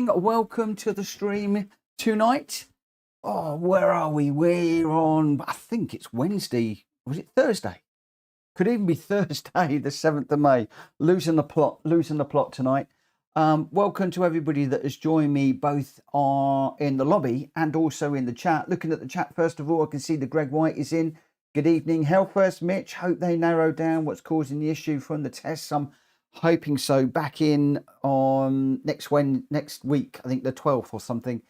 evening. Welcome to the stream tonight. Oh, where are we? We're on, I think it's Wednesday. Was it Thursday? Could even be Thursday, the 7th of May. Losing the plot tonight. Welcome to everybody that has joined me both in the lobby and also in the chat. Looking at the chat, first of all, I can see the Gr.x is in. Good evening. Health first, Mitch. Hope they narrow down what's causing the issue from the tests. I'm hoping so. Back in on next week, I think the 12th or something.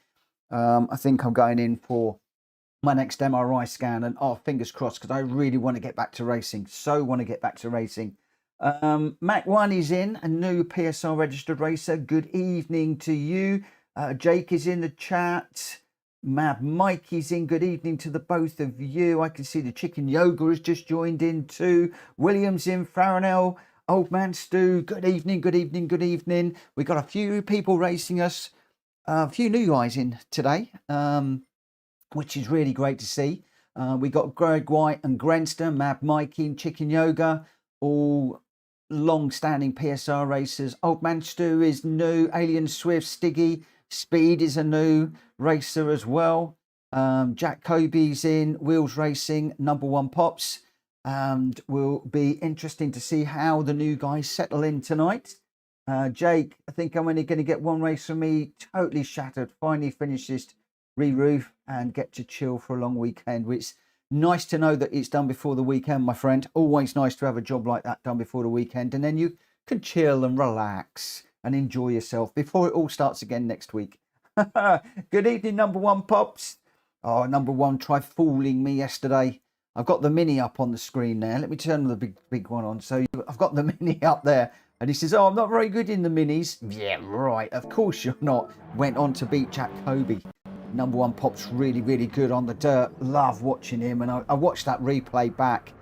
I think I'm going in for my next MRI scan, and fingers crossed, because I really want to get back to racing. So want to get back to racing. Mac1 is in, a new PSR registered racer. Good evening to you. Jake is in the chat. Mab Mike is in. Good evening to the both of you. I can see the Chicken Yoga has just joined in too. William's in. Farronell, Old Man Stu. Good evening, good evening, good evening. We got a few people racing us. A few new guys in today, which is really great to see. We got Greg White and Grenster, Mab Mikey, Chicken Yoga, all long-standing PSR racers. Old Man Stu is new. Alien Swift, Stiggy, Speed is a new racer as well. Jack Kobe's in. Wheels Racing, number one Pops. And will be interesting to see how the new guys settle in tonight. Jake, I think I'm only going to get one race from me. Totally shattered. Finally finish this re-roof and get to chill for a long weekend. Which nice to know that it's done before the weekend, my friend. Always nice to have a job like that done before the weekend. And then you can chill and relax and enjoy yourself before it all starts again next week. Good evening, number one Pops. Oh, number one tried fooling me yesterday. I've got the Mini up on the screen there. Let me turn the big one on. So I've got the Mini up there. And he says, oh, I'm not very good in the Minis. Yeah, right. Of course you're not. Went on to beat Jack Kobe. Number one Pop's really, really good on the dirt. Love watching him. And I watched that replay back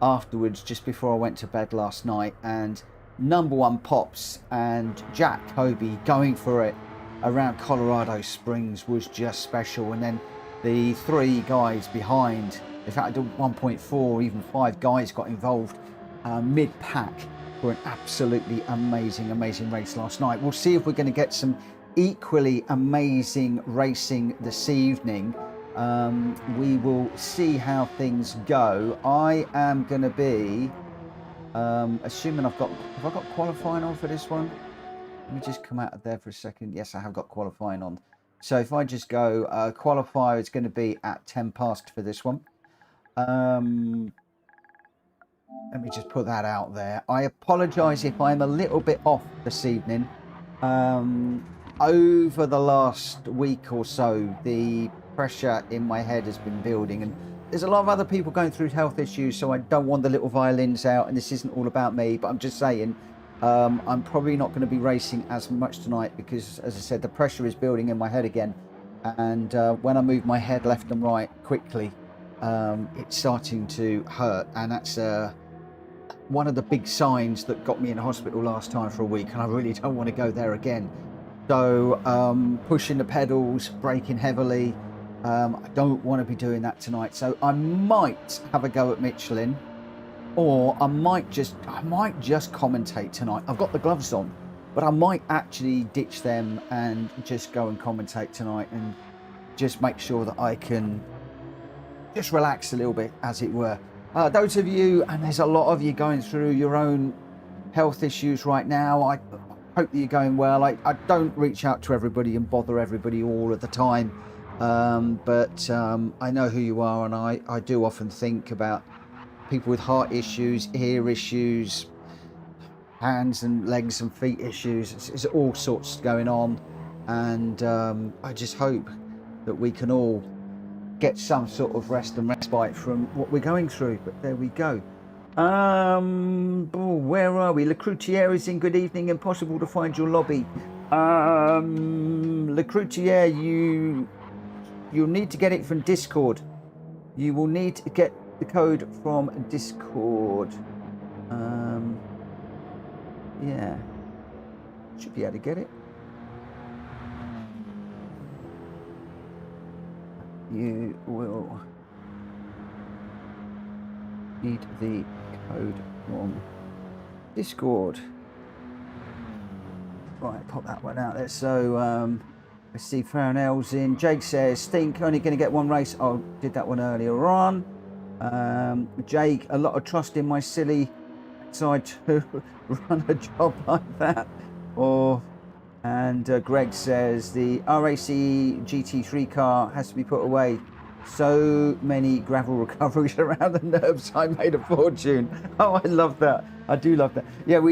afterwards just before I went to bed last night. And number one Pops and Jack Kobe going for it around Colorado Springs was just special. And then the three guys behind, in fact, 1.4, even 5 guys got involved mid-pack for an absolutely amazing race last night. We'll see if we're going to get some equally amazing racing this evening. We will see how things go. I am going to be assuming have I got qualifying on for this one? Let me just come out of there for a second. Yes, I have got qualifying on. So if I just go qualifier, is going to be at 10 past for this one. Let me just put that out there. I apologise if I'm a little bit off this evening. Over the last week or so, the pressure in my head has been building, and there's a lot of other people going through health issues, so I don't want the little violins out, and this isn't all about me, but I'm just saying I'm probably not going to be racing as much tonight because, as I said, the pressure is building in my head again, and when I move my head left and right quickly, it's starting to hurt, and that's one of the big signs that got me in hospital last time for a week, and I really don't want to go there again. So pushing the pedals, braking heavily, I don't want to be doing that tonight. So I might have a go at Michelin, or I might just commentate tonight. I've got the gloves on, but I might actually ditch them and just go and commentate tonight and just make sure that I can just relax a little bit, as it were. Those of you, and there's a lot of you going through your own health issues right now, I hope that you're going well. I don't reach out to everybody and bother everybody all of the time, but I know who you are, and I do often think about people with heart issues, ear issues, hands and legs and feet issues. It's all sorts going on, and I just hope that we can all get some sort of rest and respite from what we're going through. But there we go. Where are we? Le Croutier is in. Good evening. Impossible to find your lobby. Le Croutier, you'll need to get it from Discord. You will need to get the code from Discord. Yeah, should be able to get it. You will need the code from Discord. Right, pop that one out there. So let's see, Farnell's in. Jake says, Stink only going to get one race. Oh, did that one earlier on. Jake, a lot of trust in my silly side to run a job like that. And Greg says the RAC GT3 car has to be put away. So many gravel recoveries around the nerves. I made a fortune. Oh, I love that. I do love that. Yeah,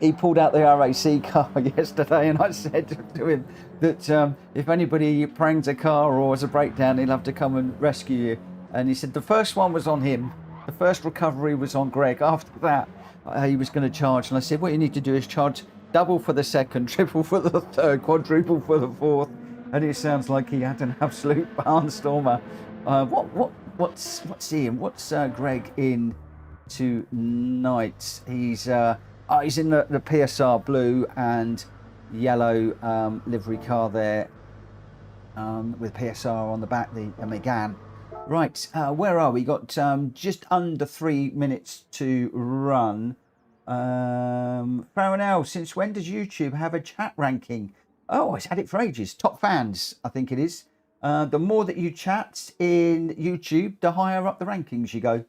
he pulled out the RAC car yesterday, and I said to him that if anybody prangs a car or has a breakdown, he'll have to come and rescue you. And he said the first one was on him. The first recovery was on Greg. After that, he was going to charge, and I said, what you need to do is charge double for the second, triple for the third, quadruple for the fourth. And it sounds like he had an absolute barnstormer. What's Ian? What's Greg in tonight? He's in the PSR blue and yellow livery car there, with PSR on the back, the Megane. Right, where are we? Got just under 3 minutes to run. Farrell, since when does YouTube have a chat ranking? Oh, it's had it for ages. Top fans, I think it is. The more that you chat in YouTube, the higher up the rankings you go.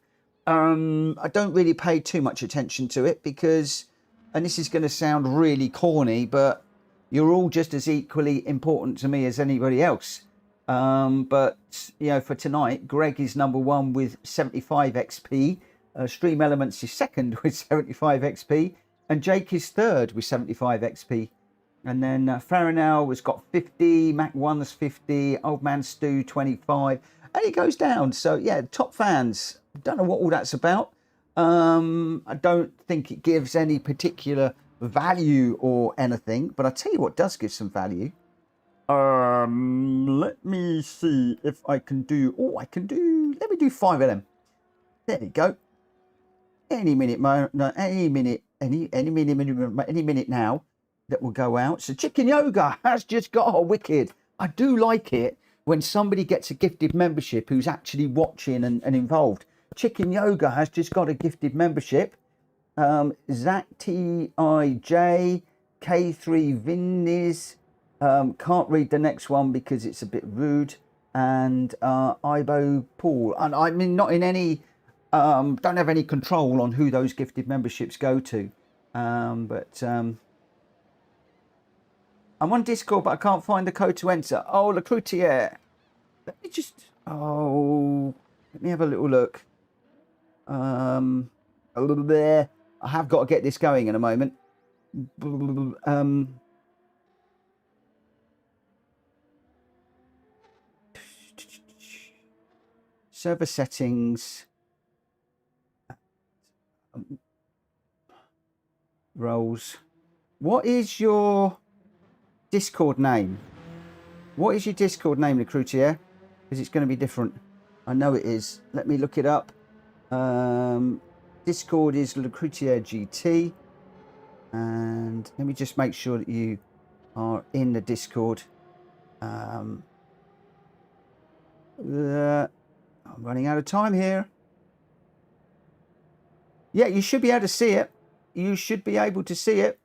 I don't really pay too much attention to it because, and this is going to sound really corny, but you're all just as equally important to me as anybody else. But, you know, for tonight, Greg is number one with 75 XP. Stream Elements is second with 75 XP. And Jake is third with 75 XP. And then Farrell has got 50. Mac 1's 50. Old Man Stu 25. And it goes down. So, yeah, top fans. Don't know what all that's about. I don't think it gives any particular value or anything. But I tell you what does give some value. Let me see if I can do. Oh, I can do. Let me do 5 of them. There we go. Any minute, any minute now that will go out. So Chicken Yoga has just got a wicked. I do like it when somebody gets a gifted membership who's actually watching and involved. Chicken Yoga has just got a gifted membership. Zach Tij K3 Vinnies. Can't read the next one because it's a bit rude. And Ibo Paul. And I mean, not in any. Don't have any control on who those gifted memberships go to. But I'm on Discord, but I can't find the code to enter. Oh, Le Cloutier. Let me just. Oh, let me have a little look. A little there. I have got to get this going in a moment. Server settings. Roles. What is your Discord name? What is your Discord name, Le Cloutier? Because it's going to be different. I know it is. Let me look it up. Discord is Le Cloutier GT. And let me just make sure that you are in the Discord. I'm running out of time here. Yeah, you should be able to see it. You should be able to see it.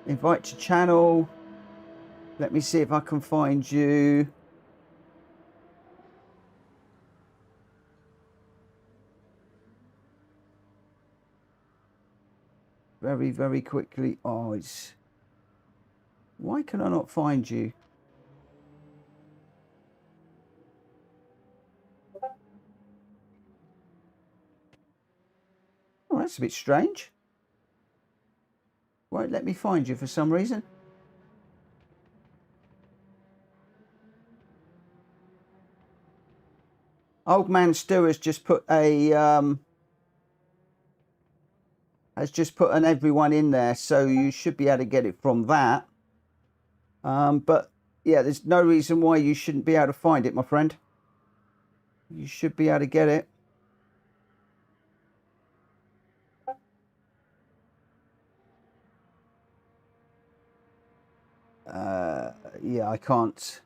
Invite to channel. Let me see if I can find you. Very, very quickly. Oh, it's... Why can I not find you? Oh, that's a bit strange. Won't let me find you for some reason. Old Man Stu has just put a an everyone in there, so you should be able to get it from that. But yeah, there's no reason why you shouldn't be able to find it, my friend. You should be able to get it. Yeah, I can't.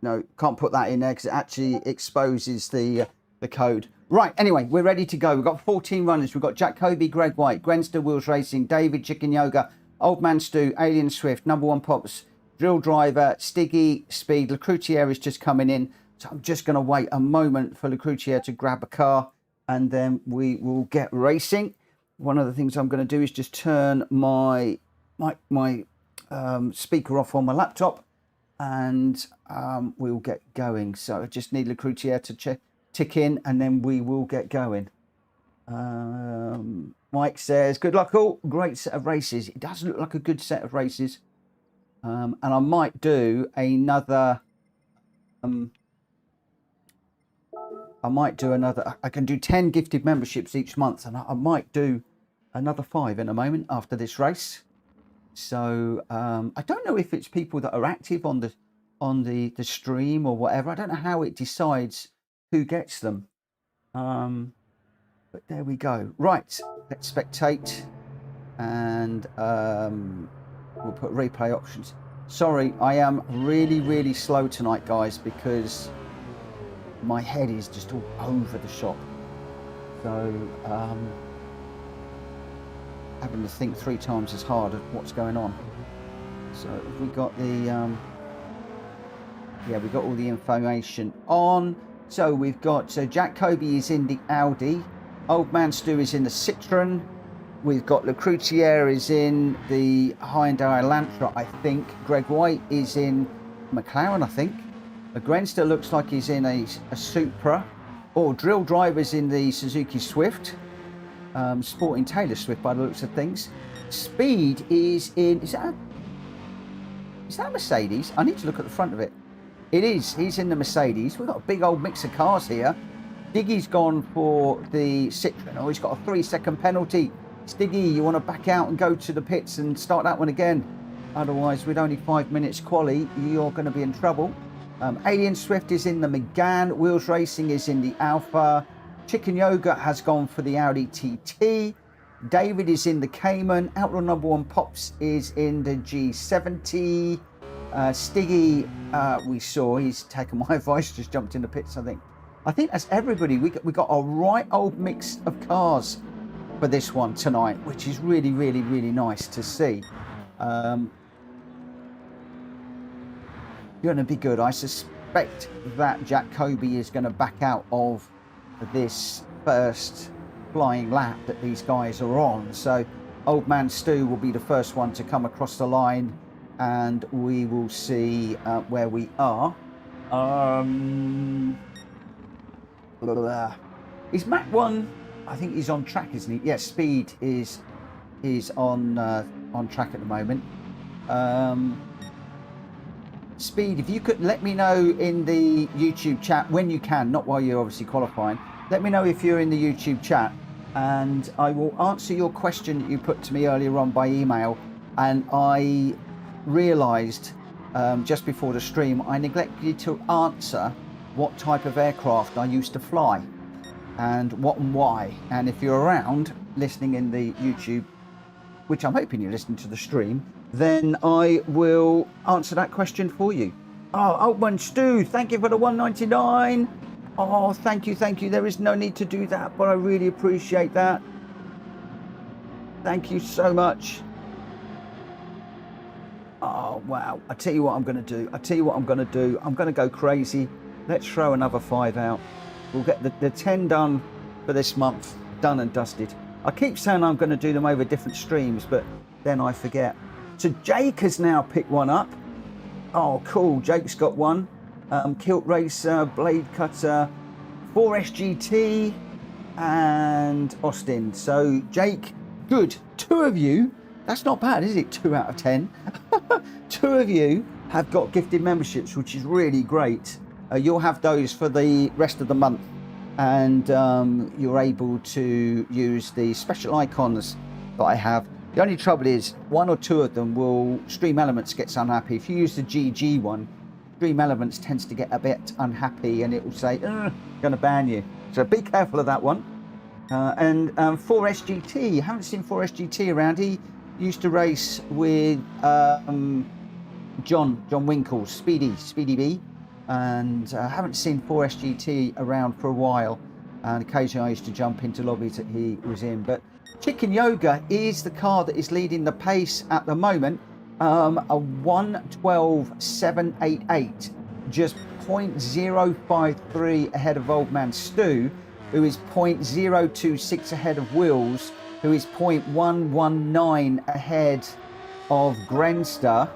no, can't put that in there because it actually exposes the code. Right, anyway, we're ready to go. We've got 14 runners. We've got Jacoby, Greg White, Grenster Wheels Racing, David Chicken Yoga, Old Man Stu, Alien Swift, Number One Pops, Drill Driver, Stiggy, Speed. Lecroutier is just coming in. So I'm just going to wait a moment for Lecroutier to grab a car and then we will get racing. One of the things I'm going to do is just turn my speaker off on my laptop and we'll get going. So I just need Lecroutier to tick in and then we will get going. Mike says, good luck all, great set of races. It does look like a good set of races. And I might do another, I can do 10 gifted memberships each month and I might do another 5 in a moment after this race. So I don't know if it's people that are active on the stream or whatever. I don't know how it decides who gets them. But there we go. Right, let's spectate and we'll put replay options. Sorry, I am really slow tonight, guys, because my head is just all over the shop. So having to think 3 times as hard at what's going on. So we got the yeah, we got all the information on. So we've got Jacoby is in the Audi, Old Man Stu is in the Citroen, we've got Lecroutier is in the Hyundai Elantra, I think. Greg White is in McLaren, I think. Grenster looks like he's in a Supra. Or Drill Driver's in the Suzuki Swift. Sporting Taylor Swift by the looks of things. Speed is in, is that a Mercedes? I need to look at the front of it. It is, he's in the Mercedes. We've got a big old mix of cars here. Diggy's gone for the Citroen. Oh, he's got a 3-second penalty. Stiggy, you want to back out and go to the pits and start that one again. Otherwise, with only 5 minutes quali, you're going to be in trouble. Alien Swift is in the Megane. Wheels Racing is in the Alpha. Chicken Yoga has gone for the Audi TT. David is in the Cayman. Outlaw Number One Pops is in the G70. Stiggy, we saw, he's taken my advice, just jumped in the pits, I think. I think that's everybody. We got a right old mix of cars for this one tonight, which is really nice to see. Going to be good. I suspect that Jacoby is going to back out of this first flying lap that these guys are on. So Old Man Stu will be the first one to come across the line and we will see where we are. Is Mac 1? I think he's on track, isn't he? Yes, Speed is on track at the moment. Speed, if you could let me know in the YouTube chat when you can, not while you're obviously qualifying. Let me know if you're in the YouTube chat and I will answer your question that you put to me earlier on by email. And I realised just before the stream I neglected to answer what type of aircraft I used to fly and what and why. And if you're around listening in the YouTube, which I'm hoping you're listening to the stream, then I will answer that question for you. Oh, Old Man Stu, thank you for the 199. Oh, thank you. There is no need to do that, but I really appreciate that. Thank you so much. Oh, wow. I tell you what I'm going to do. I'm going to go crazy. Let's throw another 5 out. We'll get the 10 done for this month, done and dusted. I keep saying I'm going to do them over different streams, but then I forget. So Jake has now picked one up. Oh, cool. Jake's got one. Kilt Racer, Blade Cutter, 4SGT, and Austin. So Jake, good. 2 of you. That's not bad, is it? 2 out of 10. 2 of you have got gifted memberships, which is really great. You'll have those for the rest of the month, and you're able to use the special icons that I have. The only trouble is 1 or 2 of them will, Stream Elements gets unhappy. If you use the GG one, Stream Elements tends to get a bit unhappy and it will say, going to ban you. So be careful of that one. And 4SGT, haven't seen 4SGT around. He used to race with John Winkles, Speedy B. and I haven't seen 4SGT around for a while, and occasionally I used to jump into lobbies that he was in. But Chicken Yoga is the car that is leading the pace at the moment, a 1:12.788, just 0.053 ahead of Old Man Stu, who is 0.026 ahead of Wills, who is 0.119 ahead of Grenster,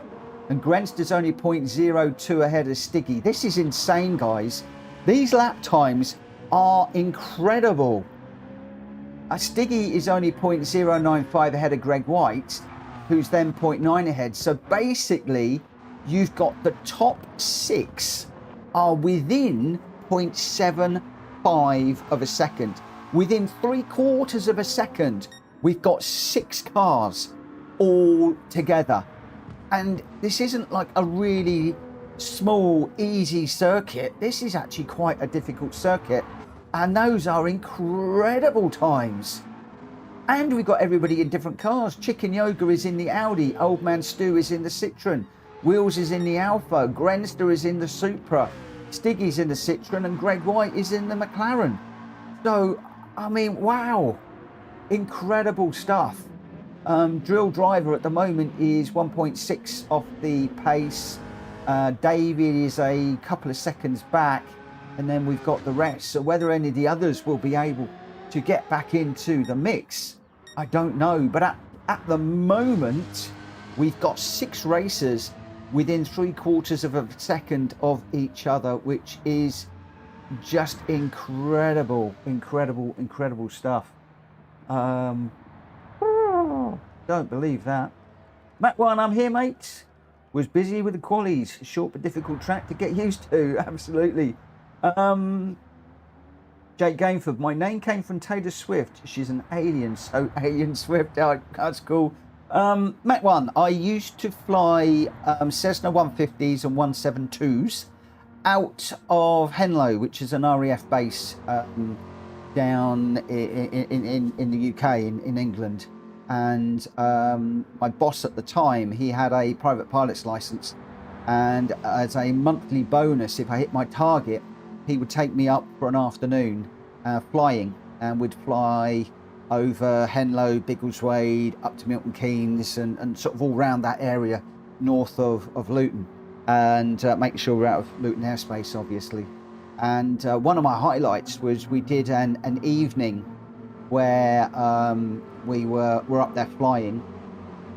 and Grenster's only 0.02 ahead of Stiggy. This is insane, guys. These lap times are incredible. Stiggy is only 0.095 ahead of Greg White, who's then 0.9 ahead. So basically, you've got the top 6 are within 0.75 of a second. Within 3/4 of a second, we've got 6 cars all together. And this isn't like a really small, easy circuit. This is actually quite a difficult circuit. And those are incredible times. And we've got everybody in different cars. Chicken Yoga is in the Audi. Old Man Stu is in the Citroen. Wheels is in the Alfa. Grenster is in the Supra. Stiggy's in the Citroen. And Greg White is in the McLaren. So, I mean, wow. Incredible stuff. Drill Driver at the moment is 1.6 off the pace. David is a couple of seconds back. And then we've got the rest. So whether any of the others will be able to get back into the mix, I don't know. But at the moment, we've got 6 racers within 3/4 of a second of each other, which is just incredible, incredible, incredible stuff. Don't believe that. Matt 1, I'm here, mate. Was busy with the qualies. Short but difficult track to get used to. Absolutely. Jake Gainford, my name came from Taylor Swift. She's an alien, so Alien Swift. Oh, that's cool. Matt 1, I used to fly Cessna 150s and 172s out of Henlow, which is an RAF base down in the UK, in England. And my boss at the time, he had a private pilot's license, and as a monthly bonus, if I hit my target, he would take me up for an afternoon flying, and we'd fly over Henlow, Biggleswade, up to Milton Keynes, and sort of all around that area north of Luton, and making sure we're out of Luton airspace, obviously. And one of my highlights was we did an evening where we were up there flying,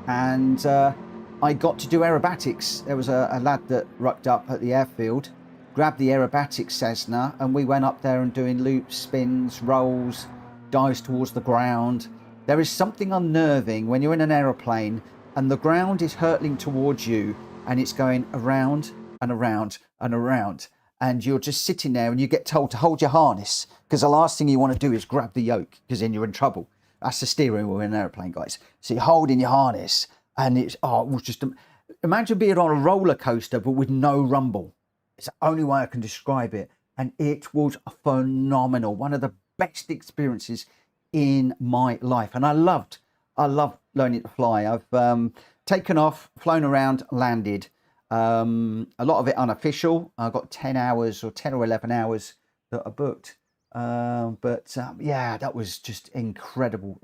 and I got to do aerobatics. There was a lad that rucked up at the airfield, grabbed the aerobatic Cessna, and we went up there and doing loops, spins, rolls, dives towards the ground. There is something unnerving when you're in an aeroplane and the ground is hurtling towards you and it's going around and around and around, and you're just sitting there and you get told to hold your harness, because the last thing you want to do is grab the yoke, because then you're in trouble. That's the steering wheel in an aeroplane, guys. So you're holding your harness, and it was just, imagine being on a roller coaster but with no rumble. It's the only way I can describe it. And it was phenomenal. One of the best experiences in my life. And I loved learning to fly. I've taken off, flown around, landed. A lot of it unofficial. I got 10 hours or 10 or 11 hours that I booked. Yeah, that was just incredible.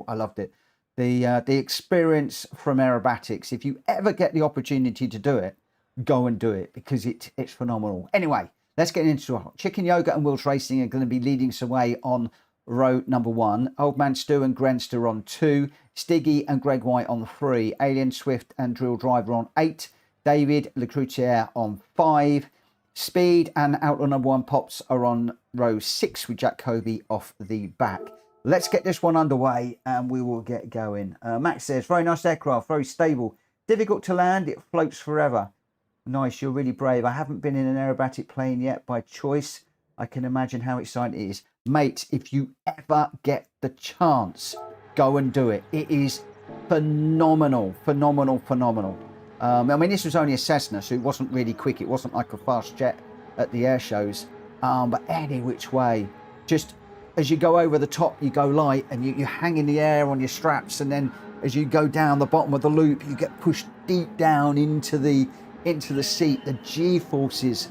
I loved it. The experience from aerobatics, if you ever get the opportunity to do it, go and do it, because it's phenomenal. Anyway, let's get into it. Chicken Yoga and Wills Racing are going to be leading us away on row number 1. Old Man Stu and Grenster on 2. Stiggy and Greg White on 3. Alien Swift and Drill Driver on 8. David Lecroutier on 5. Speed and Outlaw number 1 Pops are on row 6 with Jack Kobe off the back. Let's get this one underway and we will get going. Max says, very nice aircraft, very stable. Difficult to land, it floats forever. Nice, you're really brave. I haven't been in an aerobatic plane yet by choice. I can imagine how exciting it is. Mate, if you ever get the chance, go and do it. It is phenomenal. I mean, this was only a Cessna, so it wasn't really quick. It wasn't like a fast jet at the air shows. But any which way, just as you go over the top, you go light, and you hang in the air on your straps, and then as you go down the bottom of the loop, you get pushed deep down into the seat. The G-forces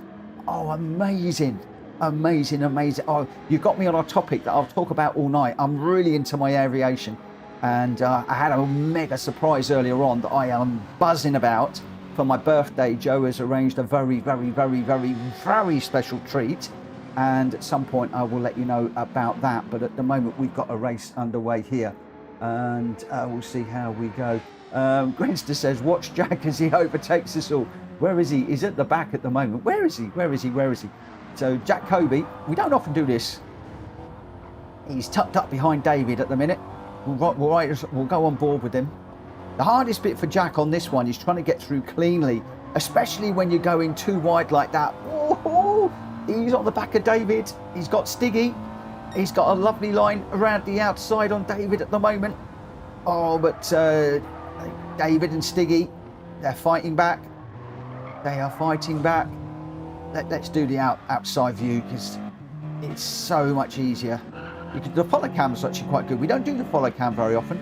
Oh, amazing. Amazing, amazing. Oh, you got me on a topic that I'll talk about all night. I'm really into my aviation. And I had a mega surprise earlier on that I am buzzing about. For my birthday, Joe has arranged a very, very, very, very, very special treat. And at some point I will let you know about that. But at the moment we've got a race underway here. And we'll see how we go. Grenster says, watch Jack as he overtakes us all. Where is he? He's at the back at the moment. Where is he? Where is he? Where is he? So Jack Kobe, we don't often do this. He's tucked up behind David at the minute. We'll go on board with him. The hardest bit for Jack on this one is trying to get through cleanly, especially when you're going too wide like that. Oh, he's on the back of David. He's got Stiggy. He's got a lovely line around the outside on David at the moment. Oh, but David and Stiggy, they're fighting back. They are fighting back. Let's do the outside view because it's so much easier. The follow cam's actually quite good. We don't do the follow cam very often.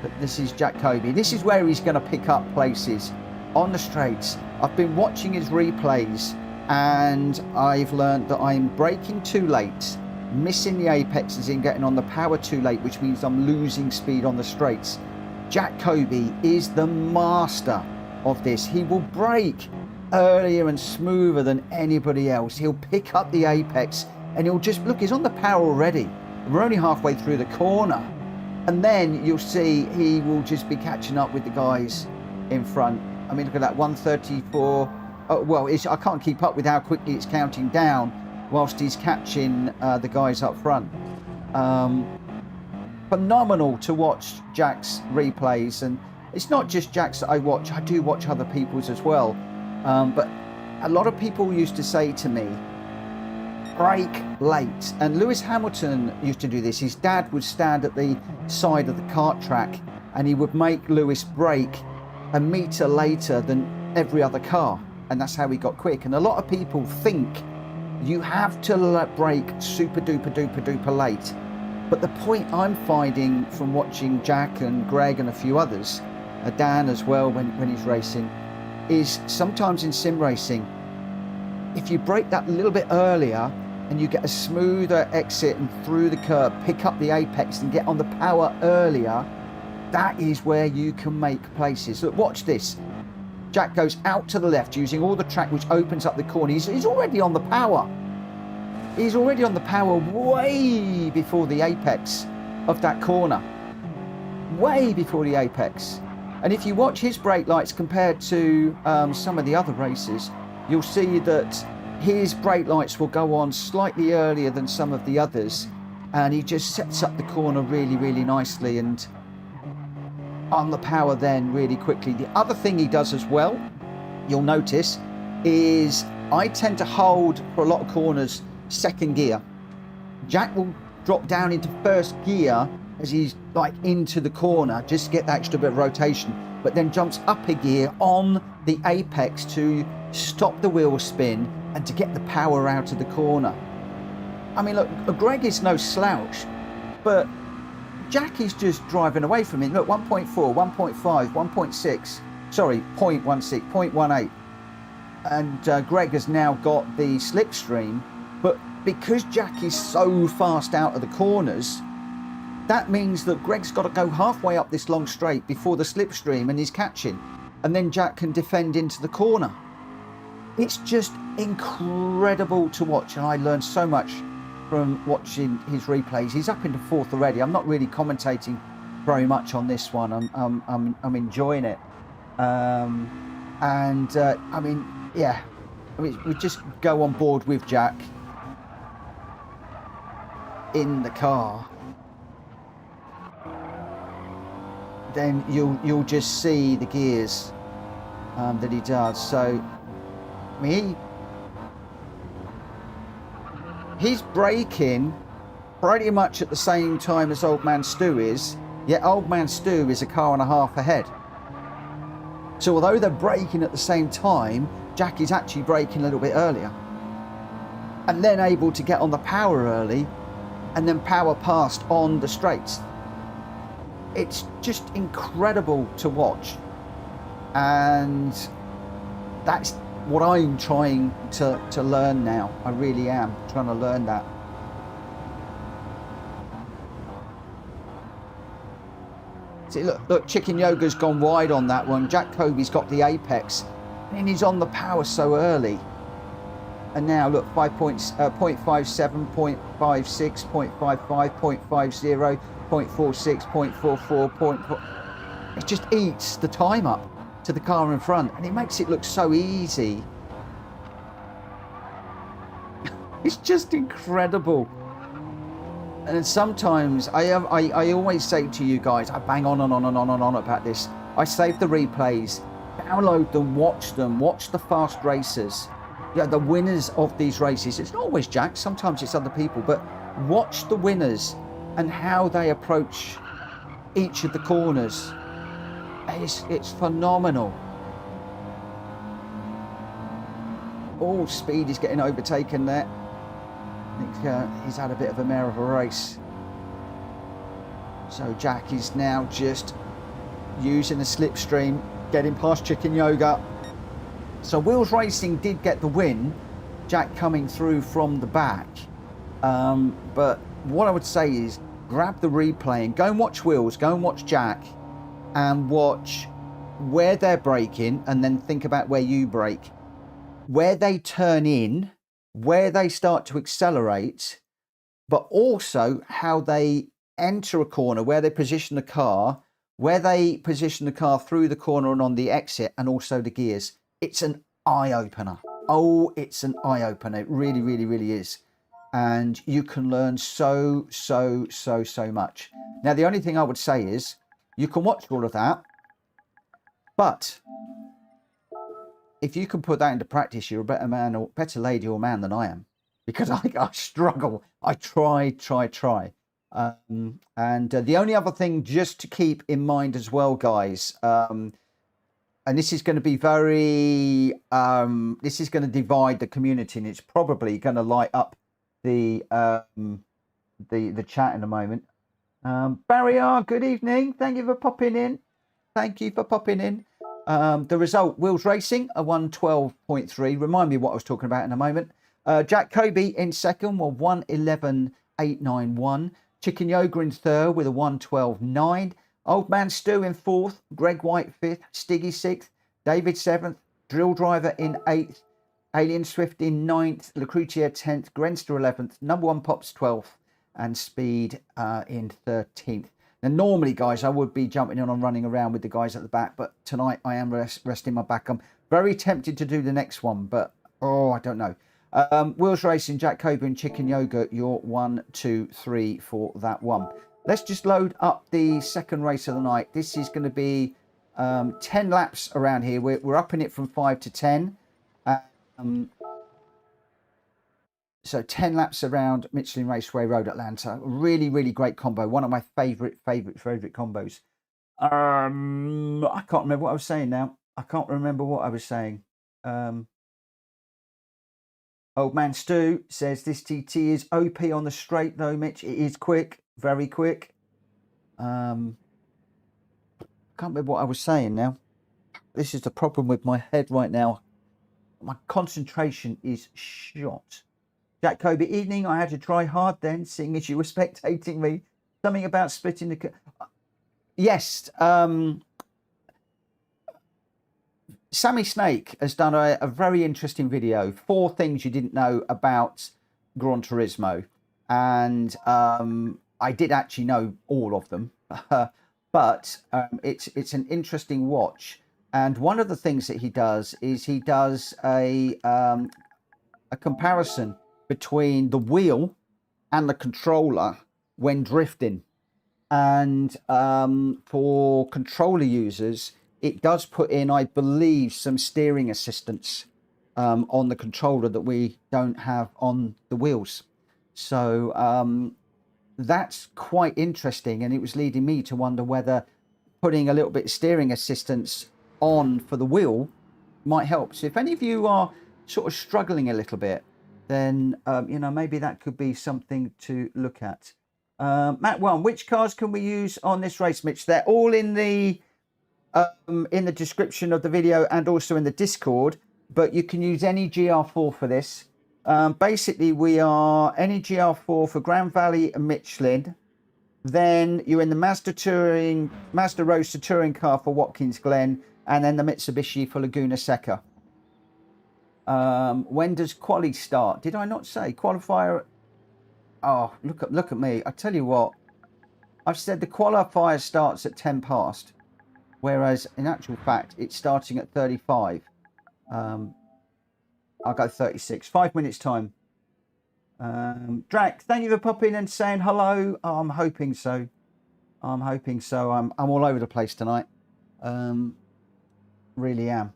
But this is Jack Kobe. This is where he's going to pick up places on the straights. I've been watching his replays and I've learned that I'm braking too late, missing the apexes in getting on the power too late, which means I'm losing speed on the straights. Jack Kobe is the master of this. He will brake earlier and smoother than anybody else. He'll pick up the apex and he'll just look, he's on the power already. We're only halfway through the corner. And then you'll see he will just be catching up with the guys in front. I mean, look at that, 134. Oh, well, I can't keep up with how quickly it's counting down whilst he's catching the guys up front. Phenomenal to watch Jack's replays. And it's not just Jack's that I watch. I do watch other people's as well. But a lot of people used to say to me, brake late. And Lewis Hamilton used to do this. His dad would stand at the side of the kart track and he would make Lewis brake a metre later than every other car. And that's how he got quick. And a lot of people think you have to brake super duper duper duper late. But the point I'm finding from watching Jack and Greg and a few others, Dan as well when he's racing, is sometimes in sim racing, if you brake that little bit earlier and you get a smoother exit and through the curb, pick up the apex and get on the power earlier, that is where you can make places. Look, watch this. Jack goes out to the left using all the track which opens up the corner. He's already on the power. He's already on the power way before the apex of that corner. Way before the apex. And if you watch his brake lights compared to some of the other races, you'll see that his brake lights will go on slightly earlier than some of the others. And he just sets up the corner really, really nicely and on the power then really quickly. The other thing he does as well, you'll notice, is I tend to hold for a lot of corners second gear. Jack will drop down into first gear as he's like into the corner just to get that extra bit of rotation, but then jumps up a gear on the apex to stop the wheel spin and to get the power out of the corner. I mean, look, Greg is no slouch, but Jack is just driving away from him. Look, 1.4, 1.5, 1.6, sorry, 0.16, 0.18. And Greg has now got the slipstream, but because Jack is so fast out of the corners, that means that Greg's got to go halfway up this long straight before the slipstream and he's catching. And then Jack can defend into the corner. It's just incredible to watch, and I learned so much from watching his replays. He's up into fourth already. I'm not really commentating very much on this one. I'm enjoying it. I mean, yeah. I mean, we just go on board with Jack in the car. Then you'll just see the gears that he does. So, I mean, he's braking pretty much at the same time as Old Man Stu is, yet Old Man Stu is a car and a half ahead. So although they're braking at the same time, Jack is actually braking a little bit earlier. And then able to get on the power early and then power past on the straights. It's just incredible to watch. And that's what I'm trying to learn now. I really am trying to learn that. See, look, Chicken Yoga's gone wide on that one. Jack Kobe's got the apex, and he's on the power so early. And now look, 0.57, 0.56, 0.55, 0.50, 0.46, 0.44, it just eats the time up to the car in front, and it makes it look so easy. It's just incredible. And sometimes I always say to you guys, I bang on and on and on and on about this. I save the replays, download them, watch the fast racers. Yeah, the winners of these races. It's not always Jack, sometimes it's other people, but watch the winners and how they approach each of the corners. It's phenomenal. Oh, Speed is getting overtaken there. I think he's had a bit of a mare of a race. So Jack is now just using the slipstream, getting past Chicken Yoga. So Wheels Racing did get the win, Jack coming through from the back. But what I would say is grab the replay and go and watch Wheels, go and watch Jack, and watch where they're braking, and then think about where you brake, where they turn in, where they start to accelerate, but also how they enter a corner, where they position the car, where they position the car through the corner and on the exit, and also the gears. It's an eye-opener. Oh, it's an eye-opener. It really, really, really is. And you can learn so much. Now, the only thing I would say is you can watch all of that, but if you can put that into practice, you're a better man or better lady or man than I am, because I struggle. I try. And the only other thing just to keep in mind as well, guys, and this is going to be very, this is going to divide the community, and it's probably going to light up the chat in a moment. Barry R, good evening. Thank you for popping in. Thank you for popping in. The result, Wheels Racing, a 112.3. Remind me what I was talking about in a moment. Jack Kobe in second, with 111.891. Chicken Yoga in third with a 112.9. Old Man Stu in fourth. Greg White fifth. Stiggy sixth. David seventh. Drill Driver in eighth. Alien Swift in ninth. Lucrezia 10th. Grenster 11th. Number One Pops 12th. And Speed in 13th. Now, normally, guys, I would be jumping in and running around with the guys at the back, but tonight I am resting my back. I'm very tempted to do the next one, but, oh, I don't know. Wheels Racing, Jack Kobe and Chicken Yoga, you're 1, 2, 3 for that one. Let's just load up the second race of the night. This is going to be 10 laps around here. We're upping it from 5 to 10. So 10 laps around Michelin Raceway Road, Atlanta. Really, really great combo. One of my favorite combos. I can't remember what I was saying now. I can't remember what I was saying. Old Man Stu says this TT is OP on the straight though, Mitch. It is quick, very quick. Can't remember what I was saying now. This is the problem with my head right now. My concentration is shot. Jack Kobe, evening. I had to try hard then, seeing as you were spectating me. Something about splitting the... Yes. Sammy Snake has done a very interesting video. 4 things you didn't know about Gran Turismo. And I did actually know all of them. But it's an interesting watch. And one of the things that he does is he does a comparison between the wheel and the controller when drifting. And for controller users, it does put in, I believe, some steering assistance on the controller that we don't have on the wheels. So that's quite interesting, and it was leading me to wonder whether putting a little bit of steering assistance on for the wheel might help. So if any of you are sort of struggling a little bit, then you know, maybe that could be something to look at. Matt One, which cars can we use on this race, Mitch? They're all in the description of the video and also in the Discord. but you can use any GR4 for this. Basically, we are any GR4 for Grand Valley and Michelin. Then you're in the Mazda Roadster touring car for Watkins Glen, and then the Mitsubishi for Laguna Seca. When does quali start? Did I not say qualifier? Oh, look at me. I tell you what, I've said the qualifier starts at 10 past, whereas in actual fact it's starting at 35. I'll go 36. 5 minutes time. Drac, thank you for popping and saying hello. Oh, I'm hoping so. I'm all over the place tonight. Really am.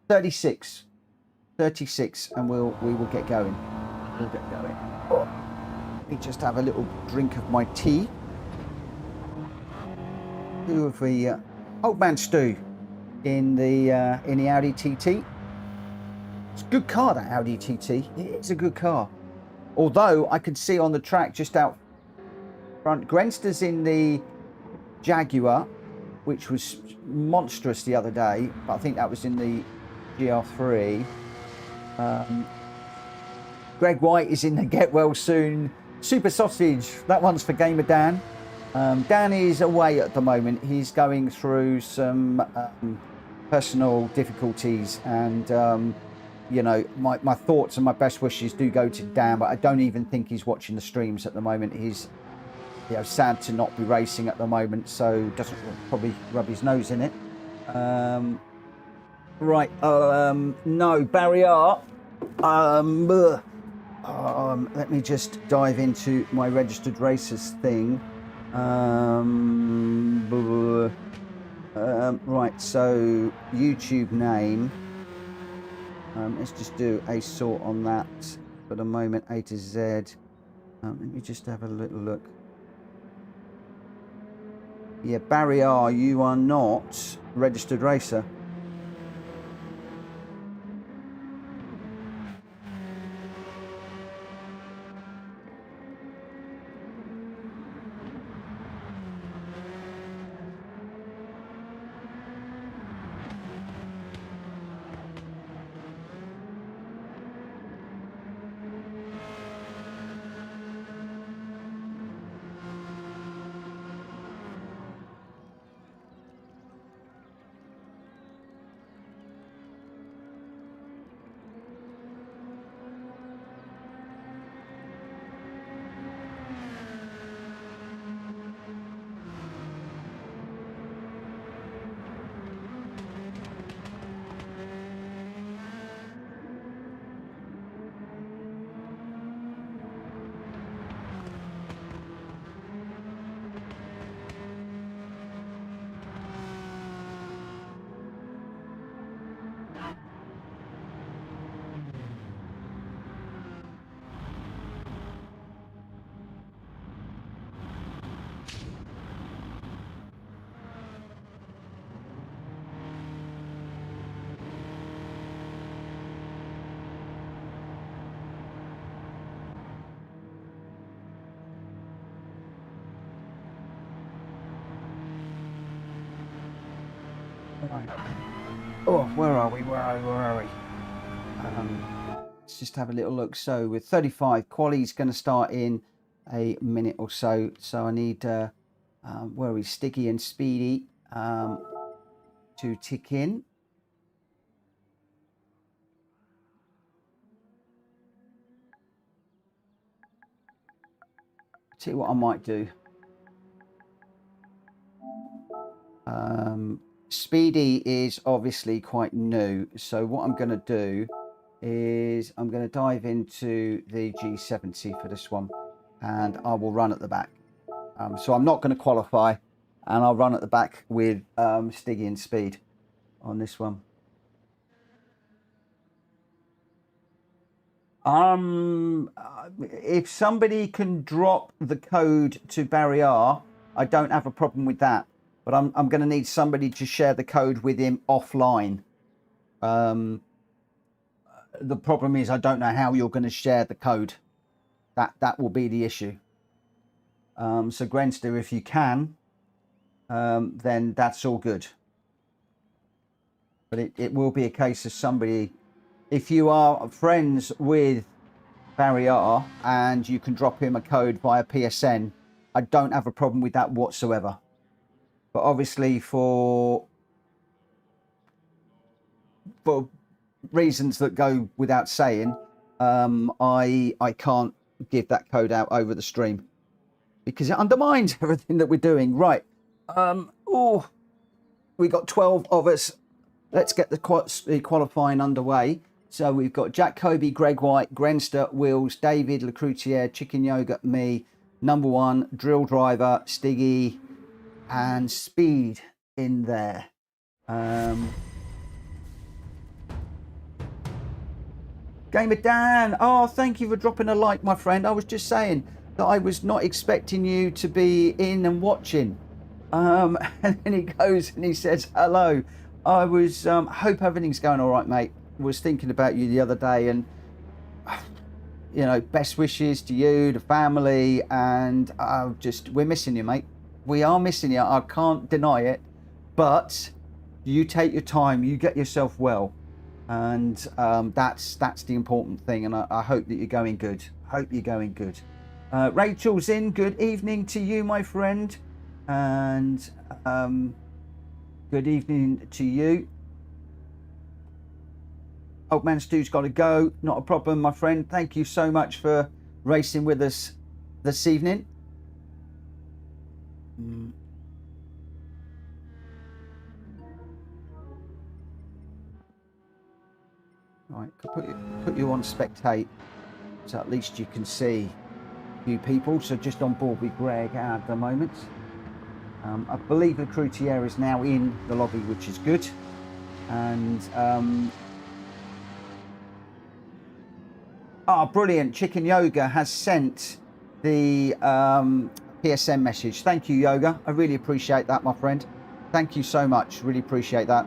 36, and we will get going. Oh, let me just have a little drink of my tea. Who have we? Old Man Stu in the Audi TT. It's a good car, that Audi TT. It's a good car. Although I could see on the track just out front, Grenster's in the Jaguar, which was monstrous the other day, but I think that was in the GR3. Greg White is in the Get Well Soon Super Sausage. That one's for Gamer Dan. Dan is away at the moment. He's going through some personal difficulties, and you know, my thoughts and my best wishes do go to Dan, but I don't even think he's watching the streams at the moment. He's, you know, sad to not be racing at the moment, so doesn't probably rub his nose in it. Right, no, barrier. Let me just dive into my registered racers thing. Right, so YouTube name. Let's just do a sort on that for the moment, A to Z. Let me just have a little look. Yeah, Barry R, you are not registered racer. Right. Oh, where are we? Let's just have a little look. So with 35, quali's going to start in a minute or so. So I need, where are we? Sticky and Speedy to tick in. See what I might do. Speedy is obviously quite new, so what I'm going to do is I'm going to dive into the G70 for this one, and I will run at the back. So I'm not going to qualify, and I'll run at the back with Stiggy and Speed on this one. If somebody can drop the code to Barry R, I don't have a problem with that. But I'm going to need somebody to share the code with him offline. The problem is I don't know how you're going to share the code. That will be the issue. So Grenster, if you can, then that's all good. But it will be a case of somebody, if you are friends with Barry R and you can drop him a code via PSN, I don't have a problem with that whatsoever. But obviously for reasons that go without saying, I can't give that code out over the stream because it undermines everything that we're doing. Right. Oh, we got 12 of us. Let's get the qualifying underway. So we've got Jack Kobe, Greg White, Grenster, Wills, David, Lecroutier, Chicken Yoga, me, number one, Drill Driver, Stiggy, and Speed in there. Gamer Dan, oh, thank you for dropping a like, my friend. I was just saying that I was not expecting you to be in and watching. And then he goes and he says, hello. I was, hope everything's going all right, mate. Was thinking about you the other day, and, you know, best wishes to you, the family, and we're missing you, mate. We are missing you. I can't deny it, but you take your time, you get yourself well. And that's the important thing, and I hope that you're going good. Hope you're going good. Rachel's in. Good evening to you, my friend, and good evening to you. Old man Stu's got to go. Not a problem, my friend. Thank you so much for racing with us this evening. Right, put you on spectate, so at least you can see a few people. So just on board with Greg at the moment. I believe the Lecroutier is now in the lobby, which is good. And brilliant! Chicken Yoga has sent the PSN message. Thank you, Yoga. I really appreciate that, my friend. Thank you so much. Really appreciate that.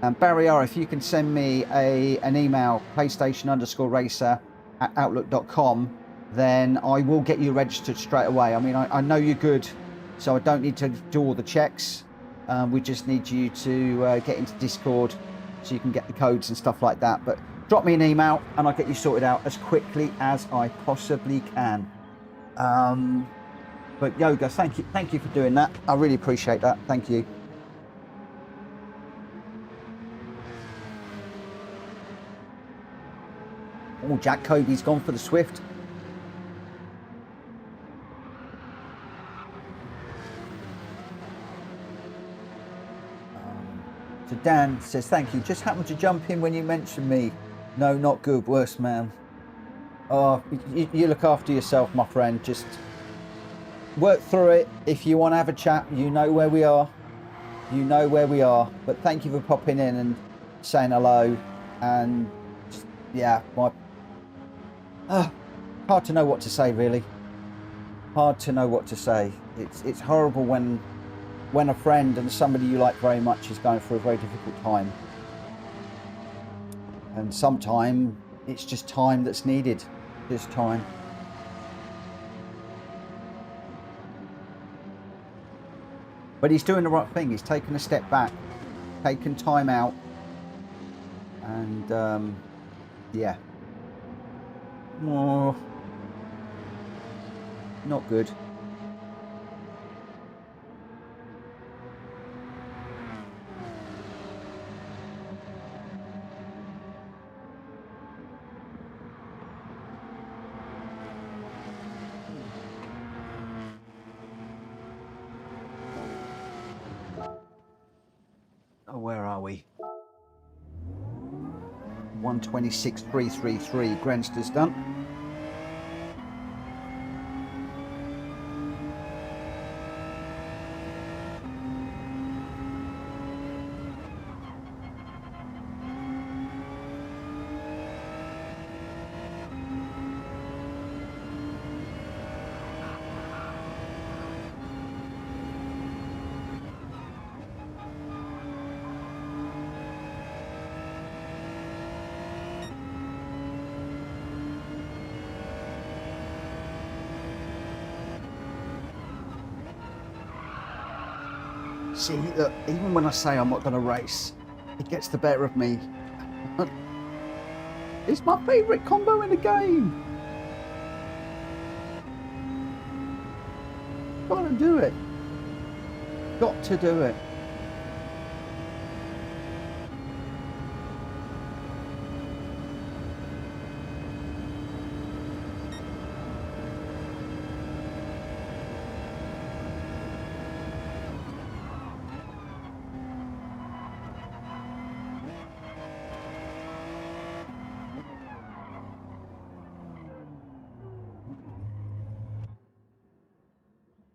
And Barry R, if you can send me an email, PlayStation_racer@outlook.com, then I will get you registered straight away. I mean, I know you're good, so I don't need to do all the checks. We just need you to get into Discord so you can get the codes and stuff like that. But drop me an email and I'll get you sorted out as quickly as I possibly can. But Yoga, thank you for doing that. I really appreciate that. Thank you. Oh, Jack Kobe's gone for the Swift. So Dan says, thank you. Just happened to jump in when you mentioned me. No, not good. Worse, man. Oh, you look after yourself, my friend. Just work through it. If you want to have a chat, you know where we are. You know where we are. But thank you for popping in and saying hello. And just, yeah, hard to know what to say, really. Hard to know what to say. It's horrible when a friend and somebody you like very much is going through a very difficult time. And sometimes it's just time that's needed. Just time. But he's doing the right thing. He's taken a step back, taken time out, and yeah. Oh, not good. Oh, where are we? 126.333. Grenster's done. See, look, even when I say I'm not going to race, It gets the better of me. It's my favourite combo in the game. Gotta do it. Got to do it.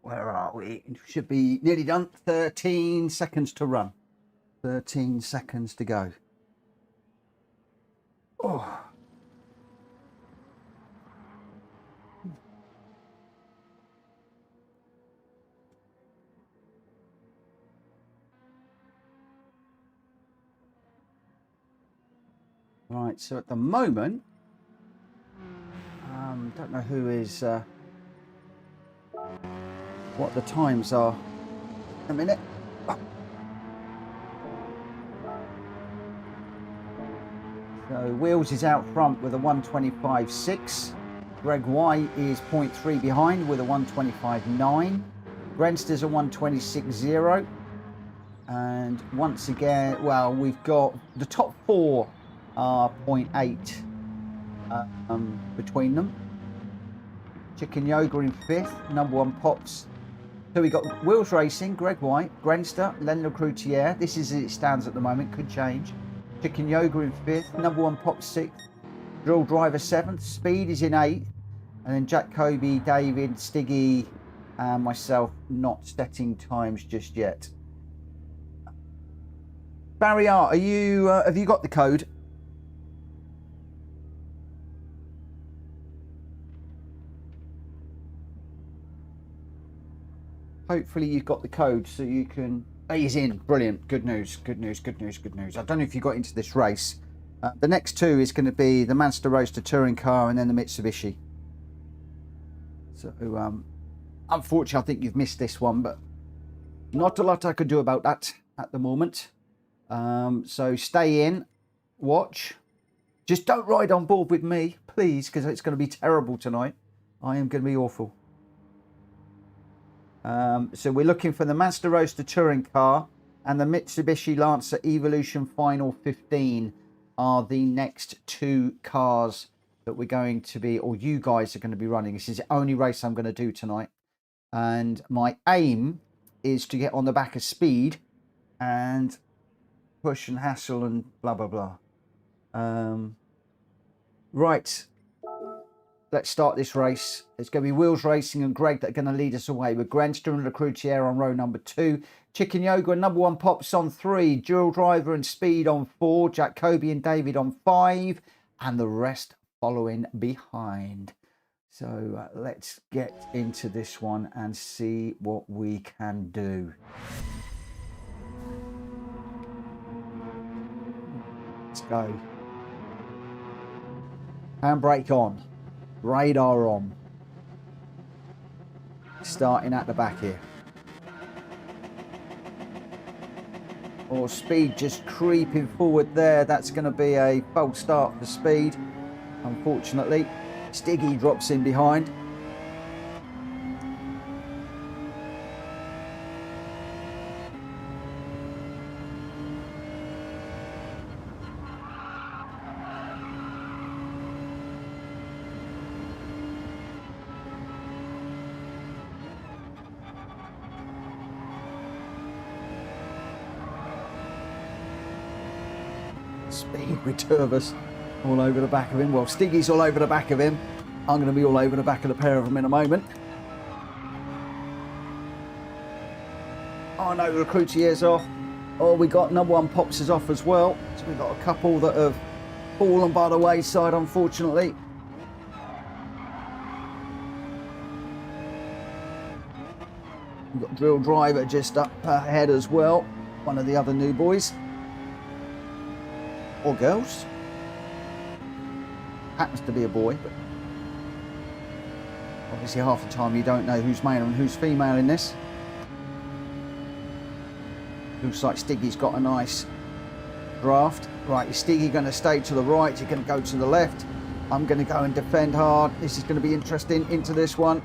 Where are we? It should be nearly done. 13 seconds to run. 13 seconds to go. Oh. Right, so at the moment, don't know who is, what the times are. A minute. Oh. So Wheels is out front with a 125.6. Gr.y is 0.3 behind with a 125.9. Grenster's a 126.0. And once again, well, we've got the top four are 0.8 between them. Chicken Yoga in fifth, number one Pops. So we got Wheels Racing, Gr.y, Grenster, Len Lecroutier. This is as it stands at the moment, could change. Chicken Yoga in fifth, number one Pops sixth, Drill Driver seventh, Speed is in eighth, and then Jack Kobe, David, Stiggy, and myself not setting times just yet. Barry R, are you? Have you got the code? Hopefully you've got the code so you can... Oh, he's in. Brilliant. Good news. Good news. Good news. Good news. I don't know if you got into this race. The next two is going to be the Mazda Roadster touring car and then the Mitsubishi. So, unfortunately, I think you've missed this one, but not a lot I could do about that at the moment. So stay in, watch. Just don't ride on board with me, please, because it's going to be terrible tonight. I am going to be awful. So we're looking for the Mazda Roadster touring car and the Mitsubishi Lancer Evolution Final 15 are the next two cars that we're going to be, or you guys are going to be running. This is the only race I'm going to do tonight. And my aim is to get on the back of Speed and push and hassle and blah, blah, blah. Right. Let's start this race. It's going to be Wheels Racing and Greg that are going to lead us away with Grenster and Lecroutier on row number 2. Chicken Yoga and number 1 Pops on 3. Drill Driver and Speed on 4. Jack Kobe and David on 5. And the rest following behind. So let's get into this one and see what we can do. Let's go. Handbrake on. Radar on. Starting at the back here. Or Speed just creeping forward there. That's going to be a false start for Speed. Unfortunately, Stiggy drops in behind. Speed with two of us all over the back of him. Well, Stiggy's all over the back of him. I'm going to be all over the back of the pair of them in a moment. Oh no, Lecroutier's off. Oh, we got number 1 Pops is off as well. So we've got a couple that have fallen by the wayside, unfortunately. We've got Drill Driver just up ahead as well. One of the other new boys. Or girls. Happens to be a boy, but obviously half the time you don't know who's male and who's female in this. Looks like Stiggy's got a nice draft. Right, is Stiggy going to stay to the right? Is he going to go to the left? I'm going to go and defend hard. This is going to be interesting into this one.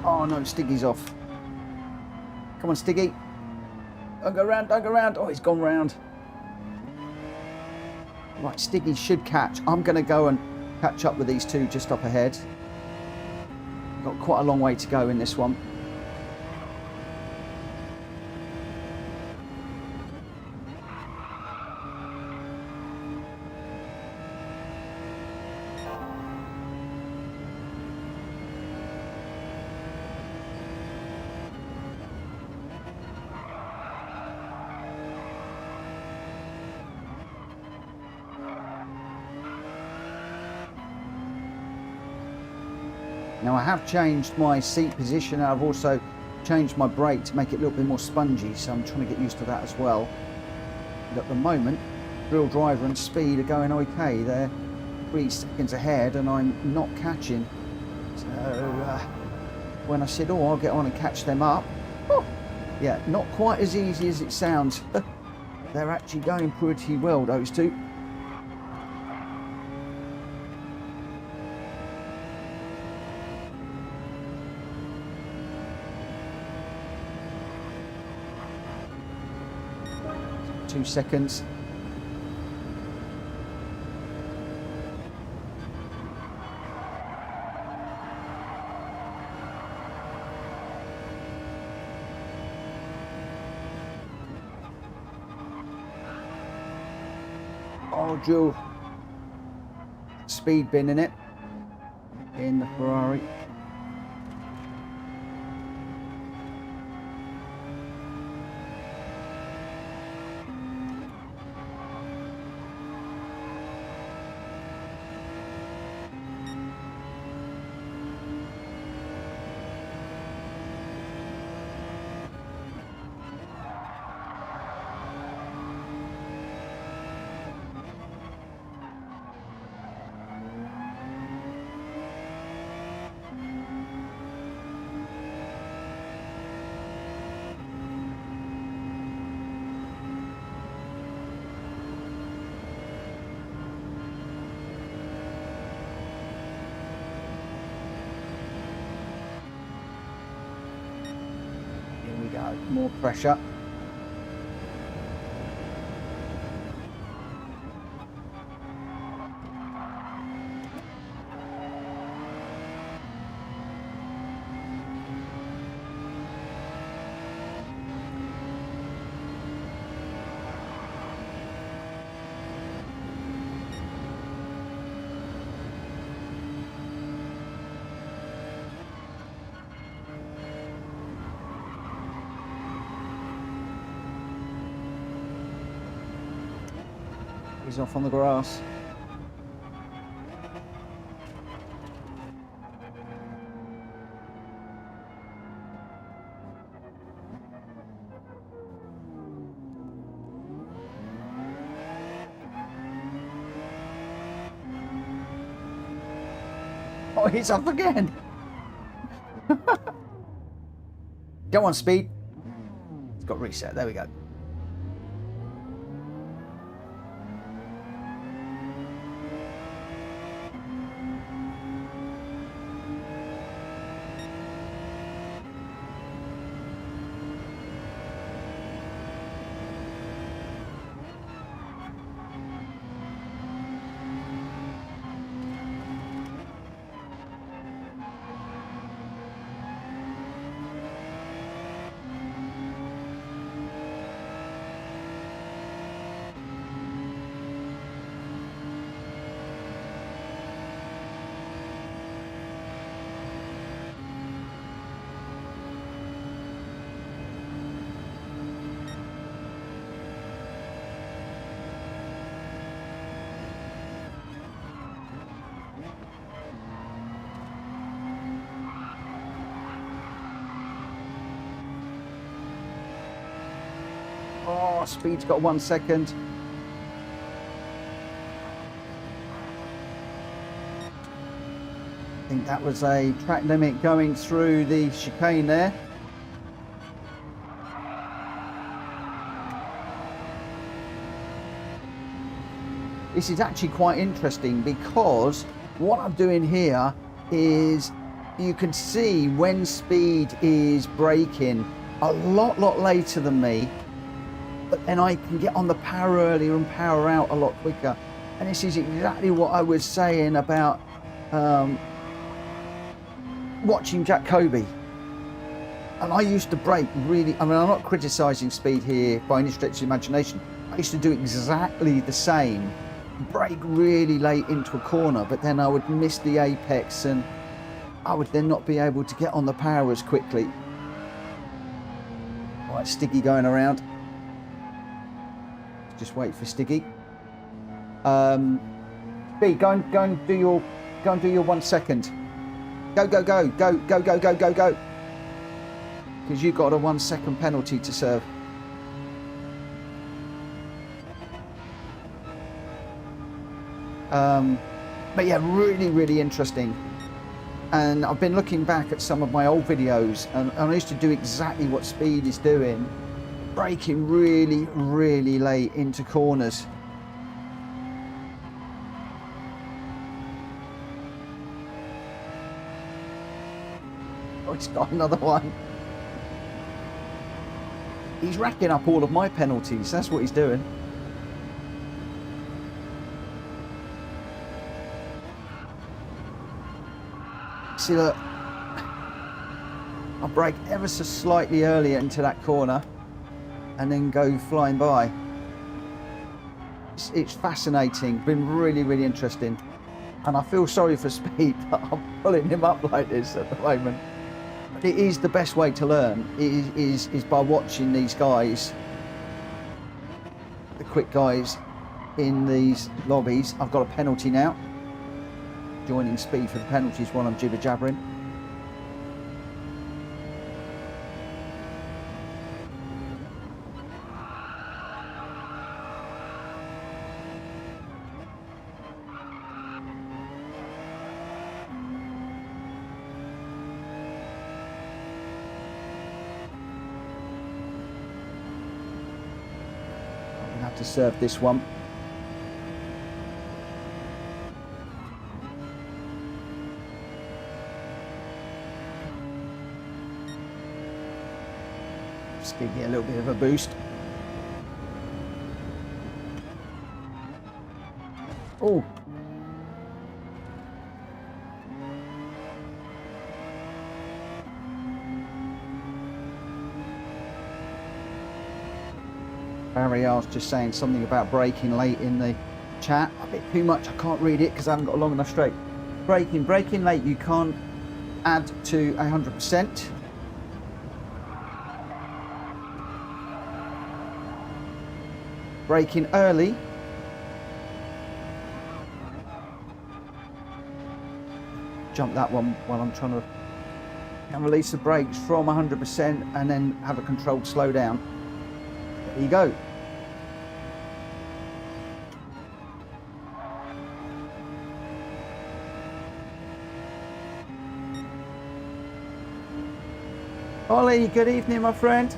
Oh no, Stiggy's off. Come on, Stiggy. Don't go round, don't go round. Oh, he's gone round. Right, Stiggy should catch. I'm going to go and catch up with these two just up ahead. Got quite a long way to go in this one. Now I have changed my seat position and I've also changed my brake to make it a little bit more spongy, so I'm trying to get used to that as well. But at the moment, real driver and speed are going okay. They're 3 seconds ahead and I'm not catching. So when I said, oh, I'll get on and catch them up, oh, yeah, not quite as easy as it sounds. They're actually going pretty well, those two. Two seconds. Oh, dual speed bin in it, in the Ferrari. More pressure. He's off on the grass. Oh, he's off again. Go on, speed. It's got reset. There we go. Oh, speed's got 1 second. I think that was a track limit going through the chicane there. This is actually quite interesting because what I'm doing here is you can see when speed is braking a lot later than me, but then I can get on the power earlier and power out a lot quicker. And this is exactly what I was saying about watching Jack Kobe. And I used to brake really, I mean, I'm not criticising speed here by any stretch of the imagination. I used to do exactly the same. Brake really late into a corner, but then I would miss the apex and I would then not be able to get on the power as quickly. Right, Stiggy going around. Just wait for Stiggy. B, go and do your 1 second. Go. Because you've got a 1 second penalty to serve. But yeah, really interesting. And I've been looking back at some of my old videos, and I used to do exactly what Speed is doing, braking really late into corners. Oh, he's got another one. He's racking up all of my penalties. That's what he's doing. See, look, I brake ever so slightly earlier into that corner and then go flying by. It's fascinating, been really interesting. And I feel sorry for Speed that I'm pulling him up like this at the moment. But it is the best way to learn, is by watching these guys, the quick guys in these lobbies. I've got a penalty now. Joining Speed for the penalties while I'm jibber jabbering. I'm gonna have to serve this one. Give me a little bit of a boost. Oh. Barry R's just saying something about braking late in the chat. A bit too much, I can't read it because I haven't got a long enough straight. Braking late, you can't add to 100%. Braking early, jump that one while I'm trying to release the brakes from 100% and then have a controlled slowdown. There you go. Ollie, good evening, my friend.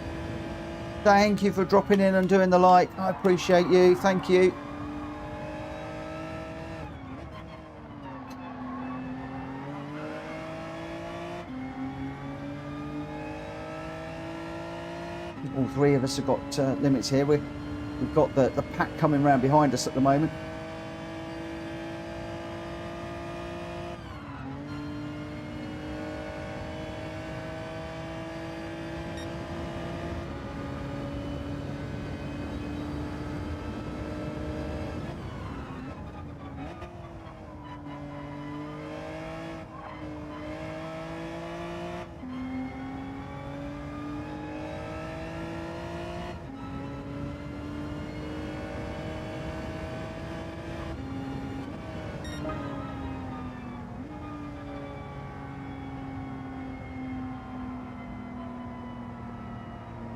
Thank you for dropping in and doing the like. I appreciate you. Thank you. All three of us have got limits here. We've got the pack coming round behind us at the moment.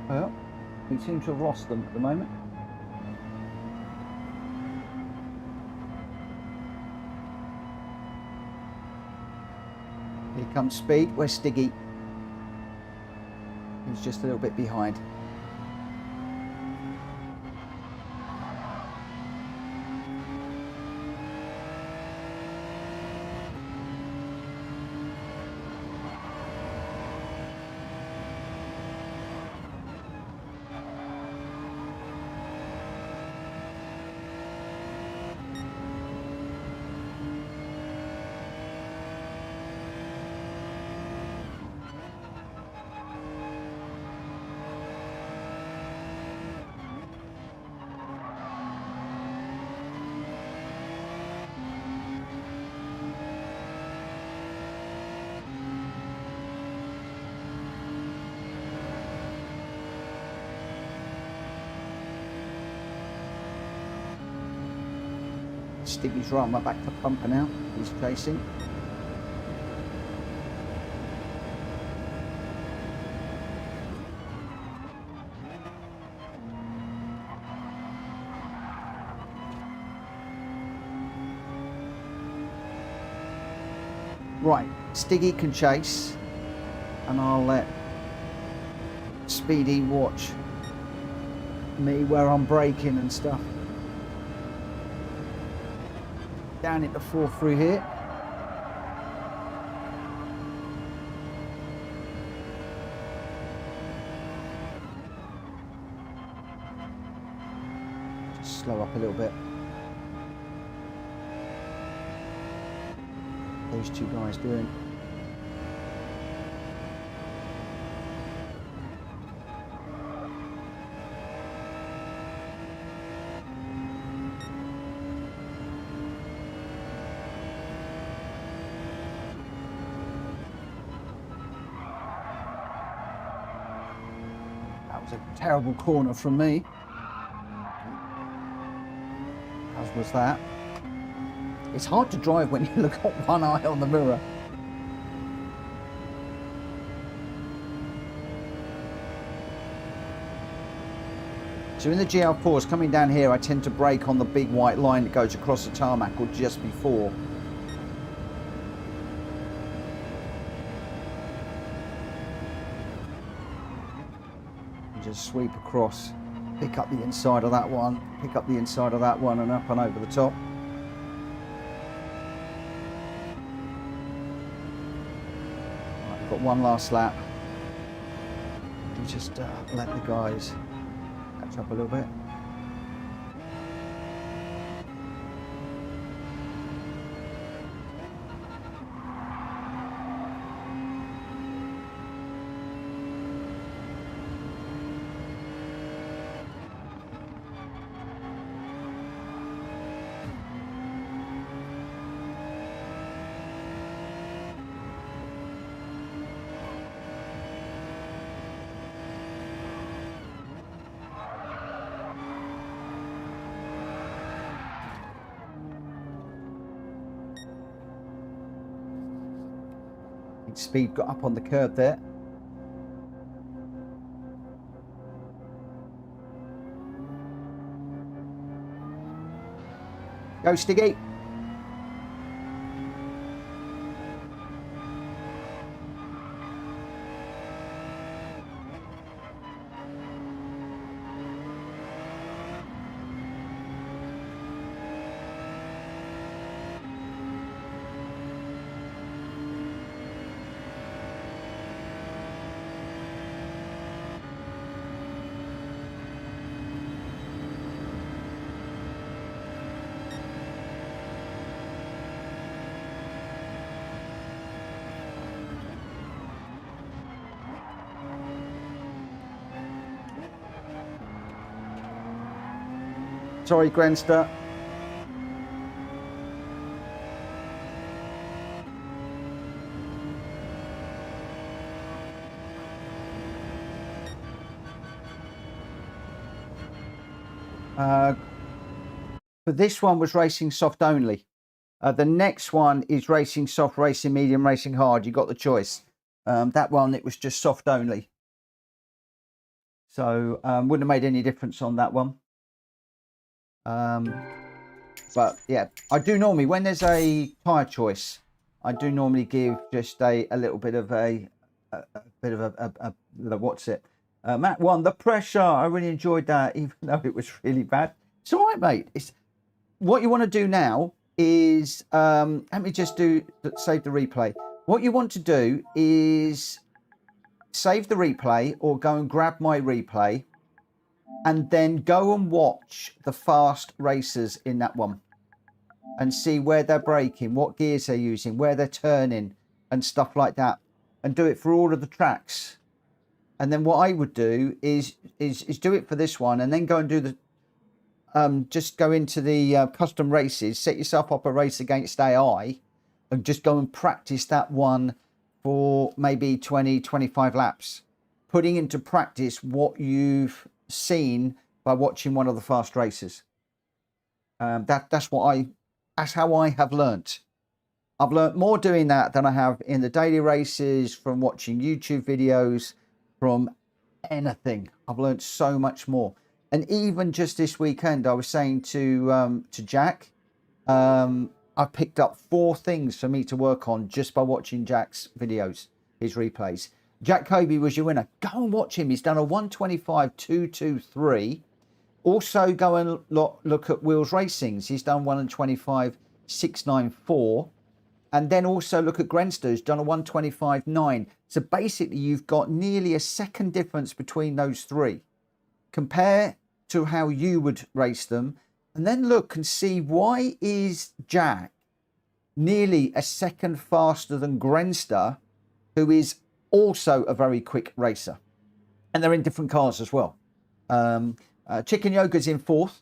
Well, We seem to have lost them at the moment. Here comes Speed. Where's Stiggy? He's just a little bit behind. Stiggy's right on my back to pumper now. He's chasing. Right, Stiggy can chase, and I'll let Speedy watch me where I'm braking and stuff. Down into 4 through here. Just slow up a little bit. Those two guys doing. A terrible corner from me, as was that. It's hard to drive when you look at one eye on the mirror. So in the GL4s coming down here, I tend to brake on the big white line that goes across the tarmac or just before. Just sweep across, pick up the inside of that one, pick up the inside of that one, and up and over the top. Right, we've got one last lap. You just let the guys catch up a little bit. Speed got up on the curb there. Go Stiggy. Sorry, Grenster. But this one was racing soft only. The next one is racing soft, racing medium, racing hard. You got the choice. That one, it was just soft only. So wouldn't have made any difference on that one. But yeah, I do normally, when there's a tyre choice, I do normally give just a little bit of a what's it? Matt 1, the pressure. I really enjoyed that, even though it was really bad. It's all right, mate. It's what you want to do now is let me just save the replay. What you want to do is save the replay or go and grab my replay and then go and watch the fast racers in that one and see where they're braking, what gears they're using, where they're turning and stuff like that, and do it for all of the tracks. And then what I would do is do it for this one and then go and do the just go into the custom races, set yourself up a race against AI and just go and practice that one for maybe 20-25 laps, putting into practice what you've seen by watching one of the fast races. That's how I have learnt. I've learnt more doing that than I have in the daily races, from watching YouTube videos, from anything. I've learnt so much more. And even just this weekend, I was saying to Jack, I picked up 4 things for me to work on just by watching Jack's videos, his replays. Jack Kobe was your winner. Go and watch him. He's done a 125.223. Also go and look at Wheels Racing's. He's done 125.694. And then also look at Gr.x, who's done a 125.9. So basically you've got nearly a second difference between those 3. Compare to how you would race them, and then look and see, why is Jack nearly a second faster than Gr.x, who is also a very quick racer? And they're in different cars as well. Chicken Yoga's in 4th,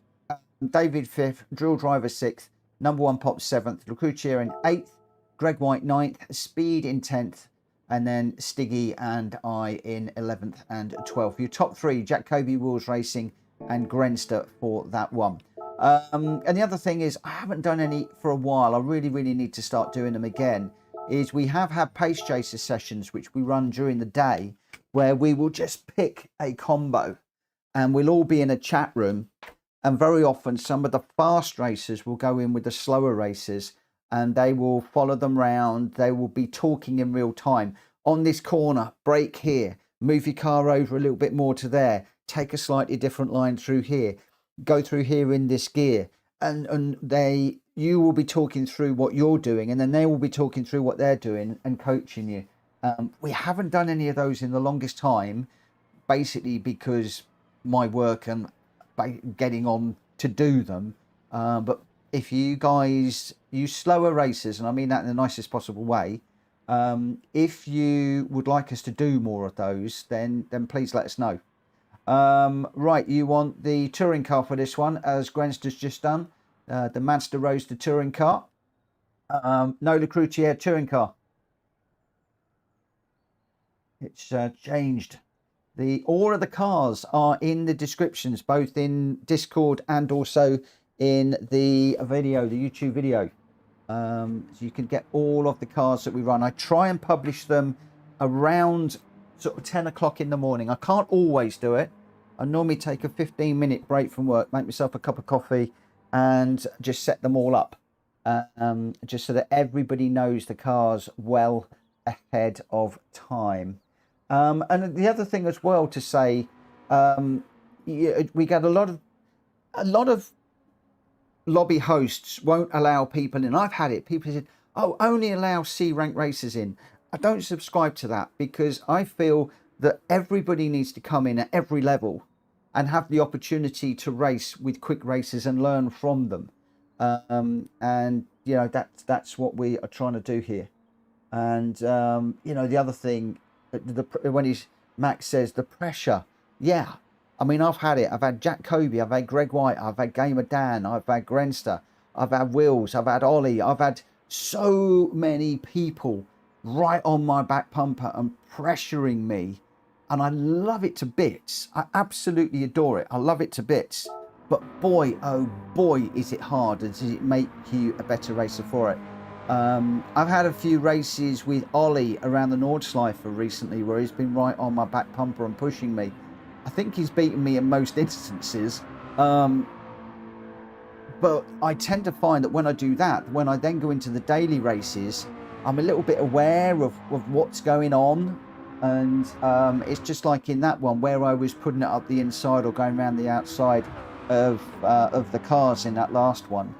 David 5th, Drill Driver 6th, Number 1 Pop 7th, Lacrucia in 8th, Greg White 9th, Speed in 10th, and then Stiggy and I in 11th and 12th. Your top 3, Jack Kobe, Wheels Racing, and Gr.x for that one. And the other thing is, I haven't done any for a while. I really need to start doing them again. Is we have had Pace Chaser sessions, which we run during the day, where we will just pick a combo and we'll all be in a chat room. And very often some of the fast racers will go in with the slower racers and they will follow them round. They will be talking in real time. On this corner, brake here, move your car over a little bit more to there, take a slightly different line through here, go through here in this gear. And you will be talking through what you're doing, and then they will be talking through what they're doing and coaching you. We haven't done any of those in the longest time, basically because my work and getting on to do them. But if you guys use slower racers, and I mean that in the nicest possible way, if you would like us to do more of those, then please let us know. Right, you want the touring car for this one, as Gr.x has just done. The Mazda Roadster touring car. No Lacrucia touring car. It's changed. All of the cars are in the descriptions, both in Discord and also in the video, the YouTube video. So you can get all of the cars that we run. I try and publish them around sort of 10 o'clock in the morning. I can't always do it. I normally take a 15-minute break from work, make myself a cup of coffee, and just set them all up, just so that everybody knows the cars well ahead of time. And the other thing as well to say, we got a lot of lobby hosts won't allow people in. I've had it. People said, "Oh, only allow C-rank racers in." I don't subscribe to that, because I feel that everybody needs to come in at every level and have the opportunity to race with quick racers and learn from them. And you know, that's what we are trying to do here. And you know, the other thing, when Max says the pressure, yeah, I mean, I've had it. I've had Jack Kobe, I've had Greg White, I've had Gamer Dan, I've had Gr.x, I've had Wills, I've had Ollie, I've had so many people right on my back bumper and pressuring me, and I love it to bits. I absolutely adore it. I love it to bits. But boy, oh boy, is it hard, and does it make you a better racer for it. I've had a few races with Ollie around the Nords recently where he's been right on my back bumper and pushing me, I think he's beaten me in most instances. But I tend to find that when I do that, when I then go into the daily races, I'm a little bit aware of what's going on. And it's just like in that one where I was putting it up the inside or going around the outside of the cars in that last one.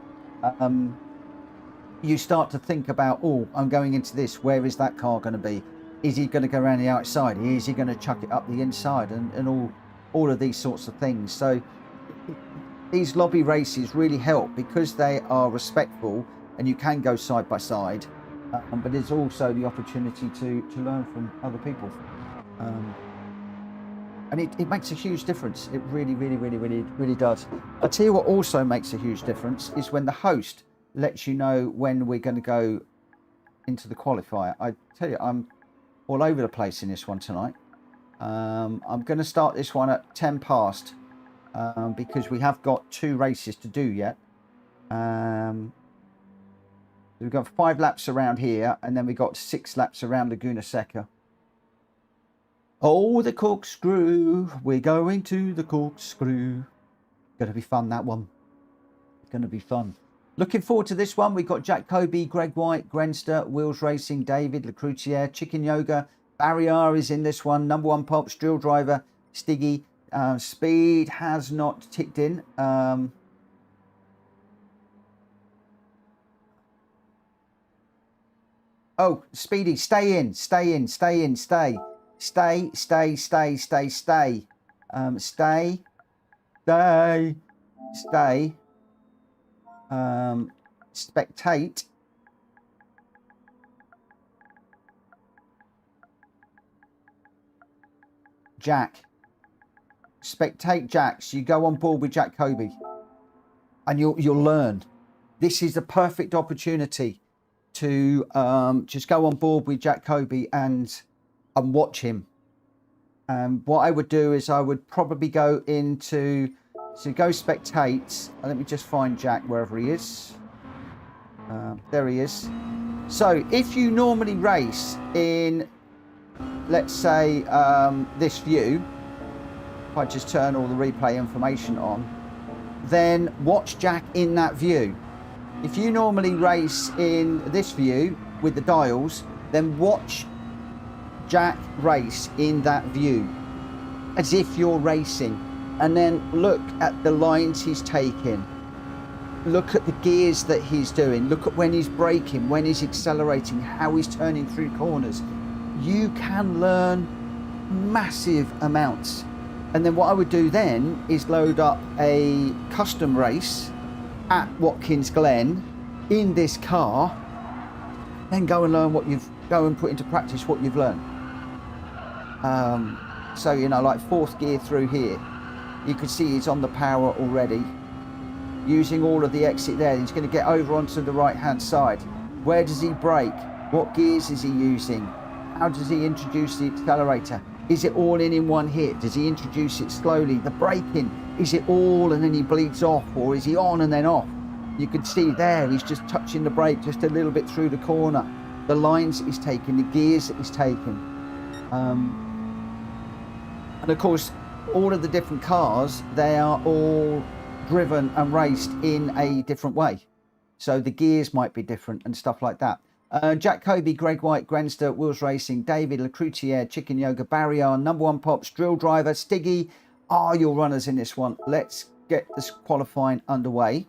You start to think about, oh, I'm going into this. Where is that car going to be? Is he going to go around the outside? Is he going to chuck it up the inside? And all of these sorts of things. So these lobby races really help because they are respectful and you can go side by side. But there's also the opportunity to learn from other people. And it makes a huge difference. It really does. I'll tell you what also makes a huge difference is when the host lets you know when we're going to go into the qualifier. I tell you, I'm all over the place in this one tonight. I'm going to start this one at 10 past because we have got 2 races to do yet. We've got 5 laps around here and then we've got 6 laps around Laguna Seca. Oh, the corkscrew. We're going to the corkscrew. Going to be fun, that one. Going to be fun. Looking forward to this one. We've got Jack Kobe, Greg White, Grenster, Wheels Racing, David, Lecroutier, Chicken Yoga. Barrier is in this one. Number 1 Pops, Drill Driver, Stiggy. Speed has not ticked in. Oh, Speedy, stay in. Stay. Stay. Spectate. Jack. Spectate Jack. So you go on board with Jack Kobe. And you'll learn. This is the perfect opportunity to just go on board with Jack Kobe and watch him. What I would do is I would probably go into, so go spectate. Let me just find Jack wherever he is. There he is. So if you normally race in, let's say, this view, if I just turn all the replay information on, then watch Jack in that view. If you normally race in this view with the dials, then watch Jack race in that view as if you're racing, and then look at the lines he's taking, look at the gears that he's doing, look at when he's braking, when he's accelerating, how he's turning through corners. You can learn massive amounts. And then what I would do then is load up a custom race at Watkins Glen in this car, then go and learn what you've go and put into practice what you've learned. So you know, like 4th gear through here, you can see he's on the power already, using all of the exit there. He's going to get over onto the right hand side. Where does he brake? What gears is he using? How does he introduce the accelerator? Is it all in one hit? Does he introduce it slowly? The braking, is it all and then he bleeds off, or is he on and then off? You can see there, he's just touching the brake just a little bit through the corner. The lines that he's taking, the gears that he's taking. And of course, all of the different cars, they are all driven and raced in a different way. So the gears might be different and stuff like that. Jack Kobe, Greg White, Grenster, Wheels Racing, David, Lecroutier, Chicken Yoga, Barrier, Number 1 Pops, Drill Driver, Stiggy are your runners in this one. Let's get this qualifying underway.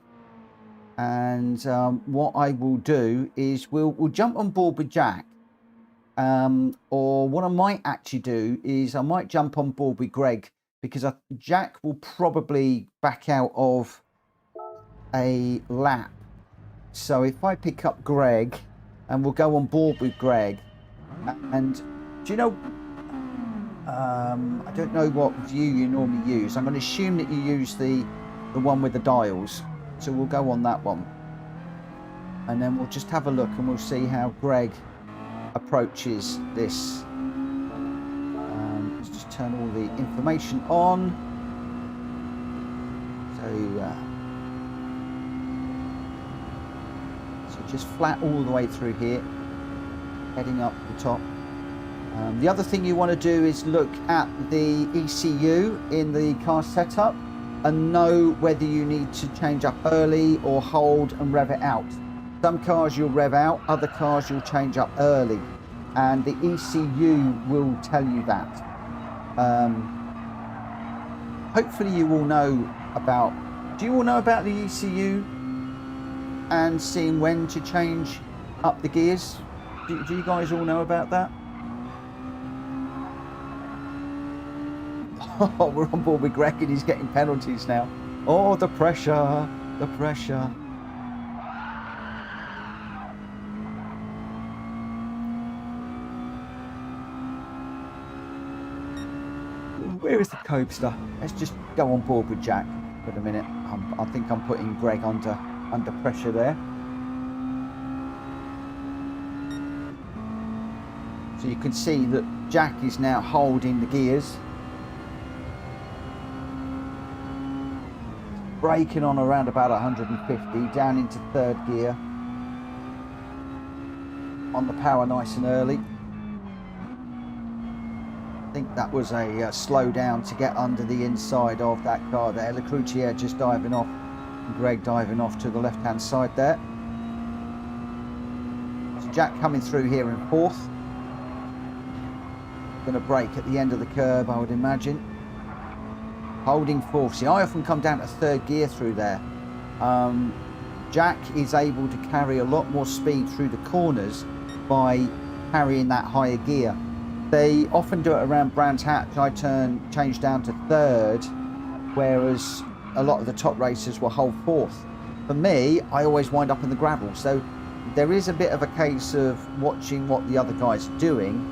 And what I will do is we'll jump on board with Jack. Or what I might actually do is I might jump on board with Greg, because Jack will probably back out of a lap. So if I pick up Greg, and we'll go on board with Greg. And do you know, I don't know what view you normally use. I'm going to assume that you use the one with the dials. So we'll go on that one. And then we'll just have a look and we'll see how Greg approaches this. Let's just turn all the information on. So just flat all the way through here, heading up the top. The other thing you want to do is look at the ECU in the car setup and know whether you need to change up early or hold and rev it out. Some cars you'll rev out, other cars you'll change up early, and the ECU will tell you that. Hopefully you all know about, do you all know about the ECU and seeing when to change up the gears? Do you guys all know about that? Oh, we're on board with Greg and he's getting penalties now. Oh, the pressure, the pressure. Where is the copester? Let's just go on board with Jack for the minute. I think I'm putting Greg under pressure there. So you can see that Jack is now holding the gears. Braking on around about 150, down into third gear. On the power nice and early. I think that was a slow down to get under the inside of that car there. Le Cloutier just diving off, and Greg diving off to the left hand side there. So Jack coming through here in fourth. Going to brake at the end of the curb, I would imagine. Holding fourth. See, I often come down to third gear through there. Jack is able to carry a lot more speed through the corners by carrying that higher gear. They often do it around Brands Hatch. I change down to third, whereas a lot of the top racers will hold fourth. For me, I always wind up in the gravel. So there is a bit of a case of watching what the other guys are doing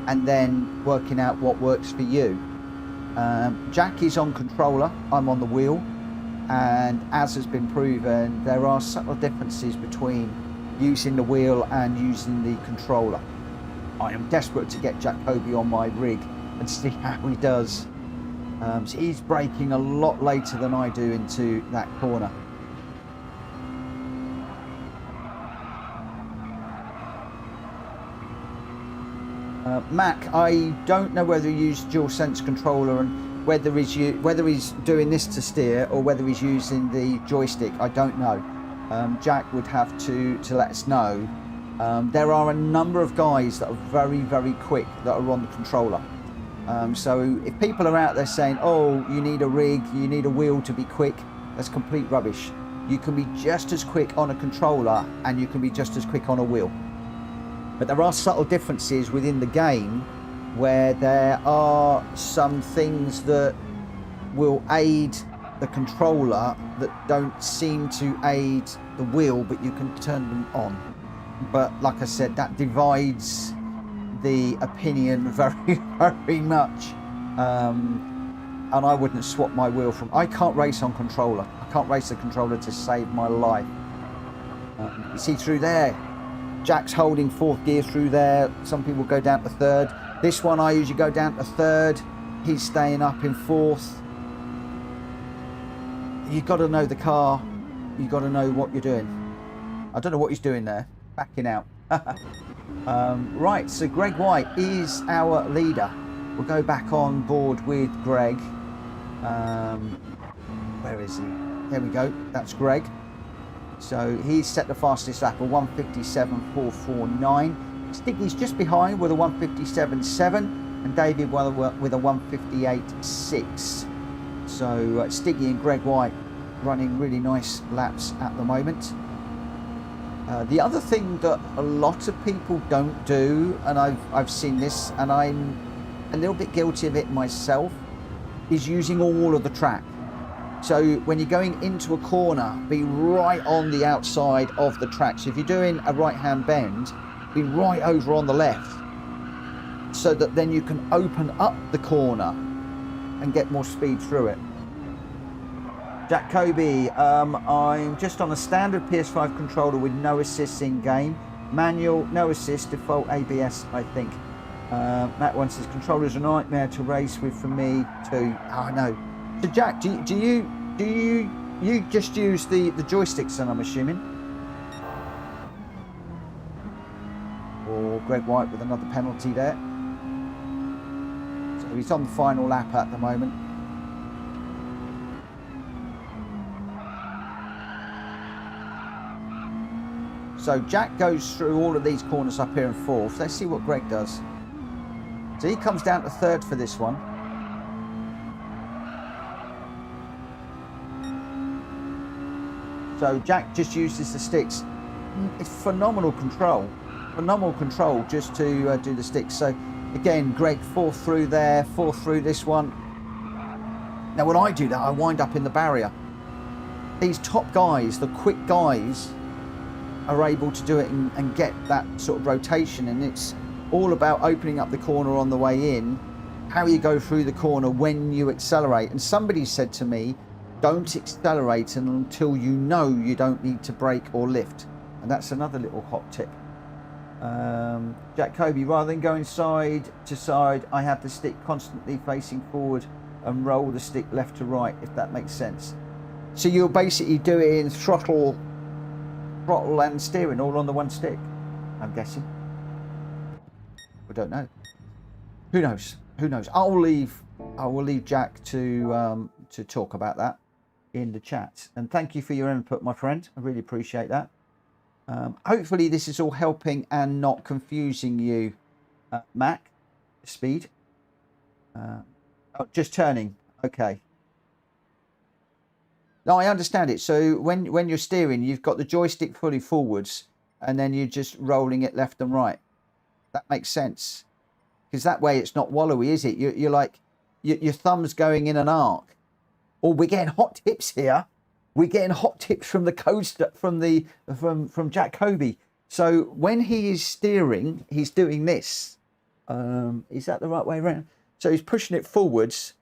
and then working out what works for you. Jack is on controller, I'm on the wheel, and as has been proven, there are subtle differences between using the wheel and using the controller. I am desperate to get Jacoby on my rig and see how he does. So he's braking a lot later than I do into that corner. Mac, I don't know whether he used dual sense controller and whether he's doing this to steer or whether he's using the joystick. I don't know. Jack would have to let us know. There are a number of guys that are very, very quick that are on the controller. So if people are out there saying, oh, you need a rig, you need a wheel to be quick, that's complete rubbish. You can be just as quick on a controller and you can be just as quick on a wheel. But there are subtle differences within the game where there are some things that will aid the controller that don't seem to aid the wheel, but you can turn them on. But like I said, that divides the opinion very, very much. And I wouldn't swap my wheel from... I can't race on controller. I can't race the controller to save my life. You see through there, Jack's holding fourth gear through there. Some people go down to third. This one I usually go down to third. He's staying up in fourth. You've got to know the car. You've got to know what you're doing. I don't know what he's doing there. Backing out. Right, so Greg White is our leader. We'll go back on board with Greg. Where is he? There we go. That's Greg. So he's set the fastest lap, a 1:57.449. Stiggy's just behind with a 1:57.7, and David with a 1:58.6. So Stiggy and Greg White running really nice laps at the moment. The other thing that a lot of people don't do, and I've seen this, and I'm a little bit guilty of it myself, is using all of the track. So when you're going into a corner, be right on the outside of the track. So if you're doing a right-hand bend, be right over on the left, so that then you can open up the corner and get more speed through it. Jack Kobe, I'm just on a standard PS5 controller with no assists in game. Manual, no assist, default ABS, I think. Matt wants his controller's a nightmare to race with for me too. Oh, I know. So Jack, do you just use the joysticks then, I'm assuming? Or Greg White with another penalty there. He's on the final lap at the moment. So Jack goes through all of these corners up here in fourth. Let's see what Greg does. So he comes down to third for this one. So Jack just uses the sticks. It's phenomenal control just to do the sticks. So again, Greg fourth through there, fourth through this one. Now when I do that, I wind up in the barrier. These top guys, the quick guys, are able to do it and get that sort of rotation, and it's all about opening up the corner on the way in, how you go through the corner when you accelerate. And somebody said to me, don't accelerate until you know you don't need to brake or lift. And that's another little hot tip. Jack Kobe, rather than going side to side, I have the stick constantly facing forward and roll the stick left to right, if that makes sense. So you're basically doing throttle and steering all on the one stick, I'm guessing. I don't know. Who knows? Who knows? I will leave Jack to talk about that in the chat. And thank you for your input, my friend. I really appreciate that. Hopefully this is all helping and not confusing you, Mac. Speed. Oh, just turning. Okay. No, I understand it. So when you're steering, you've got the joystick fully forwards, and then you're just rolling it left and right. That makes sense, because that way it's not wallowy, is it? You're like your thumb's going in an arc. Or we're getting hot tips here. We're getting hot tips from the coaster from Jack Kobe. So when he is steering, he's doing this. Is that the right way around? So he's pushing it forwards.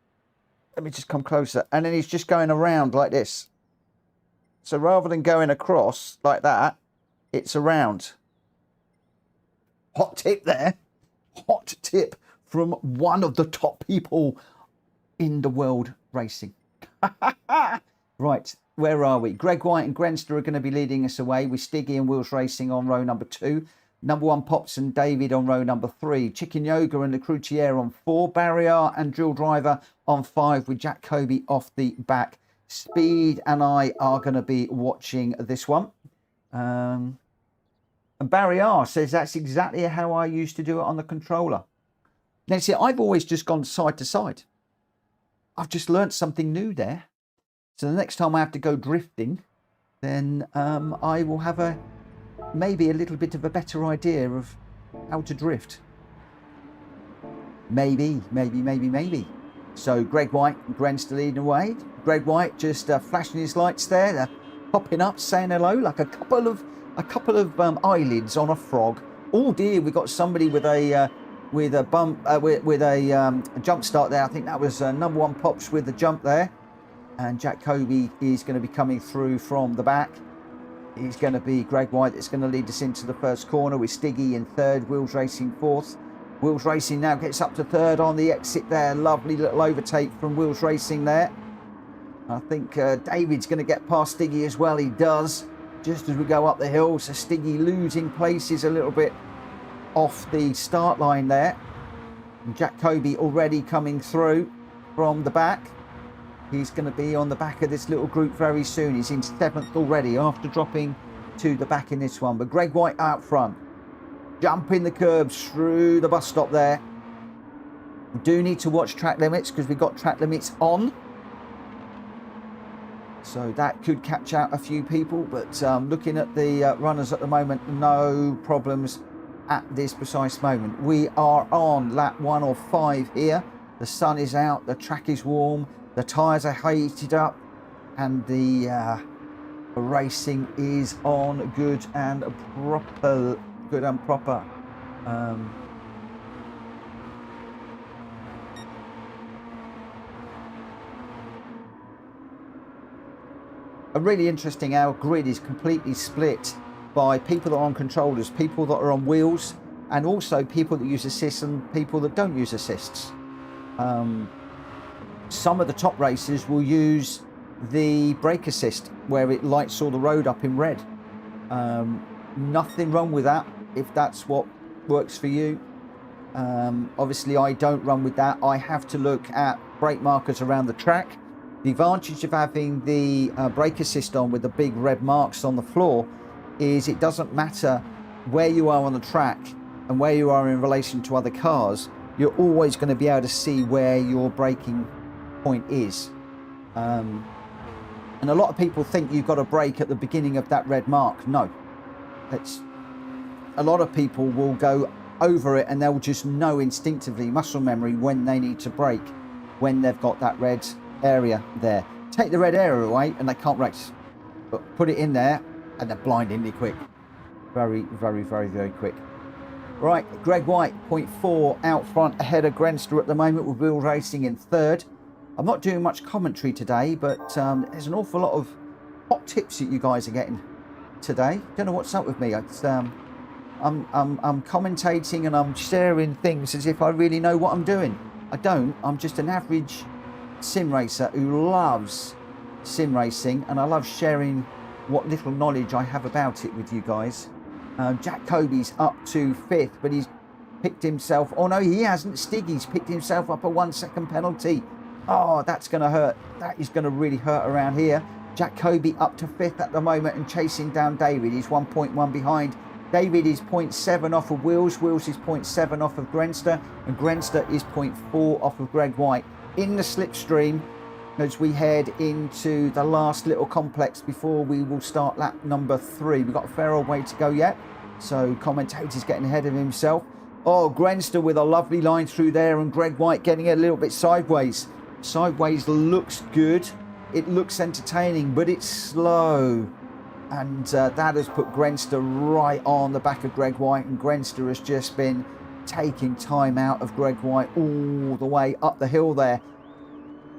Let me just come closer. And then he's just going around like this. So rather than going across like that, it's around. Hot tip there. Hot tip from one of the top people in the world racing. Right, where are we? Greg White and Grenster are going to be leading us away with Stiggy and Wheels Racing on row number 2. Number 1, Pops and David on row number 3. Chicken Yoga and the Croutier on 4. Barrier and Drill Driver on 5 with Jack Kobe off the back. Speed and I are going to be watching this one. And Barrier says that's exactly how I used to do it on the controller. Now, see, I've always just gone side to side. I've just learnt something new there. So the next time I have to go drifting, then I will have maybe a little bit of a better idea of how to drift. Maybe. So Greg White and Gren still leading away. Greg White just flashing his lights there. They're popping up, saying hello, like a couple of eyelids on a frog. Oh dear, we got somebody with a jump start there. I think that was number 1 Pops with the jump there. And Jack Kobe is going to be coming through from the back. He's going to be Greg White that's going to lead us into the first corner with Stiggy in third, Wheels Racing fourth. Wheels Racing now gets up to third on the exit there. Lovely little overtake from Wheels Racing there. I think David's going to get past Stiggy as well. He does, just as we go up the hill. So Stiggy losing places a little bit off the start line there. And Jack Kobe already coming through from the back. He's going to be on the back of this little group very soon. He's in 7th already after dropping to the back in this one. But Greg White out front, jumping the curbs through the bus stop there. We do need to watch track limits because we've got track limits on. So that could catch out a few people. But looking at the runners at the moment, no problems at this precise moment. We are on lap 1 of 5 here. The sun is out, the track is warm. The tyres are heated up, and the racing is on good and proper. Really interesting. Our grid is completely split by people that are on controllers, people that are on wheels, and also people that use assists and people that don't use assists. Some of the top racers will use the brake assist where it lights all the road up in red. Nothing wrong with that if that's what works for you. Obviously, I don't run with that. I have to look at brake markers around the track. The advantage of having the brake assist on with the big red marks on the floor is it doesn't matter where you are on the track and where you are in relation to other cars. You're always going to be able to see where your braking point is. And a lot of people think you've got to brake at the beginning of that red mark. No. A lot of people will go over it and they'll just know instinctively, muscle memory, when they need to brake, when they've got that red area there. Take the red area away and they can't race. But put it in there and they're blindingly quick. Very, very, very, very quick. Right, Gr.x, 0.4 out front ahead of Grenster at the moment with Wheels Racing in third. I'm not doing much commentary today, but there's an awful lot of hot tips that you guys are getting today. Don't know what's up with me. It's, I'm commentating and I'm sharing things as if I really know what I'm doing. I don't. I'm just an average sim racer who loves sim racing, and I love sharing what little knowledge I have about it with you guys. Jack Kobe's up to 5th, but he's picked himself... Oh, no, he hasn't. Stiggy's picked himself up a 1-second penalty. Oh, that's going to hurt. That is going to really hurt around here. Jack Kobe up to 5th at the moment and chasing down David. He's 1.1 behind. David is 0.7 off of Wheels. Wheels is 0.7 off of Grenster. And Grenster is 0.4 off of Gr.x. In the slipstream, as we head into the last little complex before we will start lap number 3. We've got a fair old way to go yet. So commentator's getting ahead of himself. Oh, Grenster with a lovely line through there, and Gr.x getting a little bit sideways. Sideways looks good. It looks entertaining, but it's slow. And that has put Grenster right on the back of Gr.x, and Grenster has just been taking time out of Gr.x all the way up the hill there,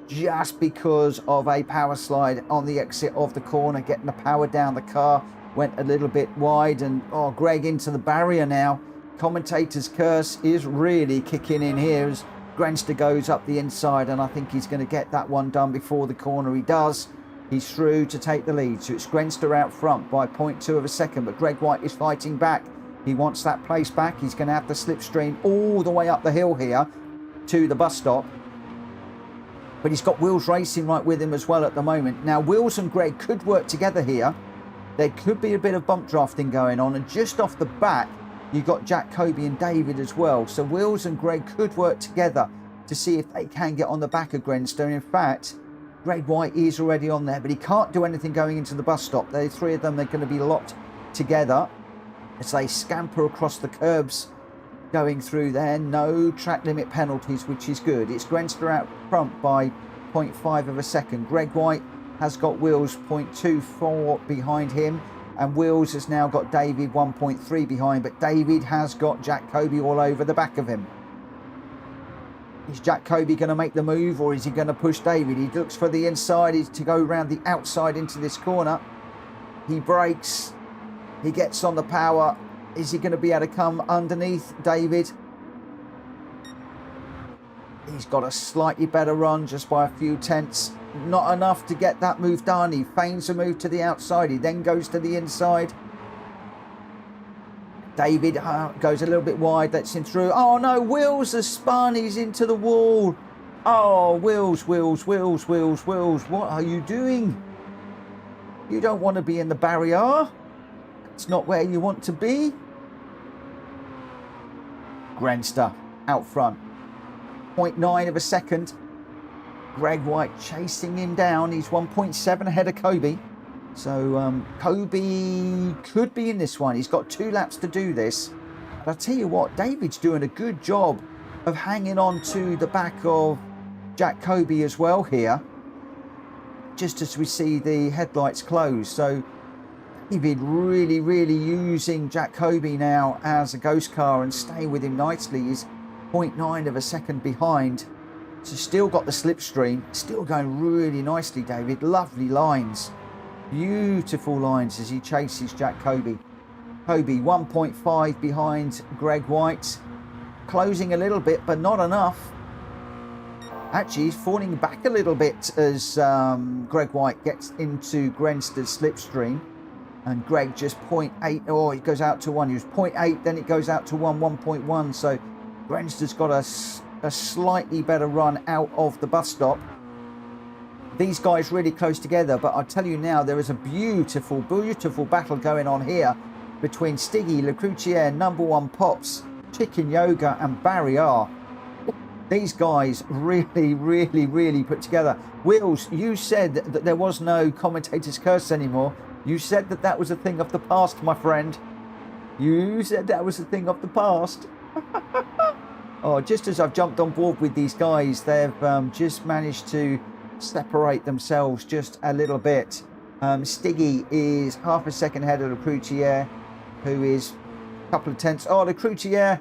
just because of a power slide on the exit of the corner, getting the power down. The car went a little bit wide, and oh, Greg into the barrier now. Commentator's curse is really kicking in here as Grenster goes up the inside, and I think he's going to get that one done before the corner. He does. He's through to take the lead. So it's Grenster out front by 0.2 of a second, but Gr.x is fighting back. He wants that place back. He's going to have to slipstream all the way up the hill here to the bus stop. But he's got Wheels Racing right with him as well at the moment. Now, Wheels and Greg could work together here. There could be a bit of bump drafting going on. And just off the back, you've got Jack Kobe and David as well. So Wheels and Greg could work together to see if they can get on the back of Grenster. In fact, Gr.x is already on there, but he can't do anything going into the bus stop. The three of them, they're going to be locked together as they scamper across the curbs going through there. No track limit penalties, which is good. It's Grenster out front by 0.5 of a second. Gr.x has got Wheels 0.24 behind him, and Wheels has now got David 1.3 behind, but David has got Jack Kobe all over the back of him. Is Jack Kobe going to make the move, or is he going to push David? He looks for the inside. He's to go around the outside into this corner. He brakes. He gets on the power. Is he going to be able to come underneath David? He's got a slightly better run, just by a few tenths. Not enough to get that move done. He feigns a move to the outside. He then goes to the inside. David goes a little bit wide. That's him through. Oh, no. Wheels has spun. He's into the wall. Oh, Wheels. What are you doing? You don't want to be in the barrier. It's not where you want to be. Grenster out front. 0.9 of a second. Gr.x chasing him down. He's 1.7 ahead of Kobe. So Kobe could be in this one. He's got 2 laps to do this. But I'll tell you what, David's doing a good job of hanging on to the back of Jack Kobe as well here, just as we see the headlights close. So David really using Jack Kobe now as a ghost car and staying with him nicely. He's 0.9 of a second behind. So still got the slipstream. Still going really nicely, David. Lovely lines. Beautiful lines as he chases Jack Kobe. Kobe 1.5 behind Gr.x. Closing a little bit, but not enough. Actually, he's falling back a little bit as Gr.x gets into Grenster's slipstream. And Greg just 0.8. Oh, it goes out to 1. He was 0.8, then it goes out to 1, 1.1. So Grenster's got a slightly better run out of the bus stop. These guys really close together, but I'll tell you now, there is a beautiful, beautiful battle going on here between Stiggy, Lecroutier, Number One Pops, Chicken Yoga and Barrier. These guys really, really, really put together. Wheels, you said that there was no commentator's curse anymore. You said that that was a thing of the past, my friend. You said that was a thing of the past. Oh, just as I've jumped on board with these guys, they've just managed to separate themselves just a little bit. Stiggy is half a second ahead of Lecroutier, who is a couple of tenths. Oh, Lecroutier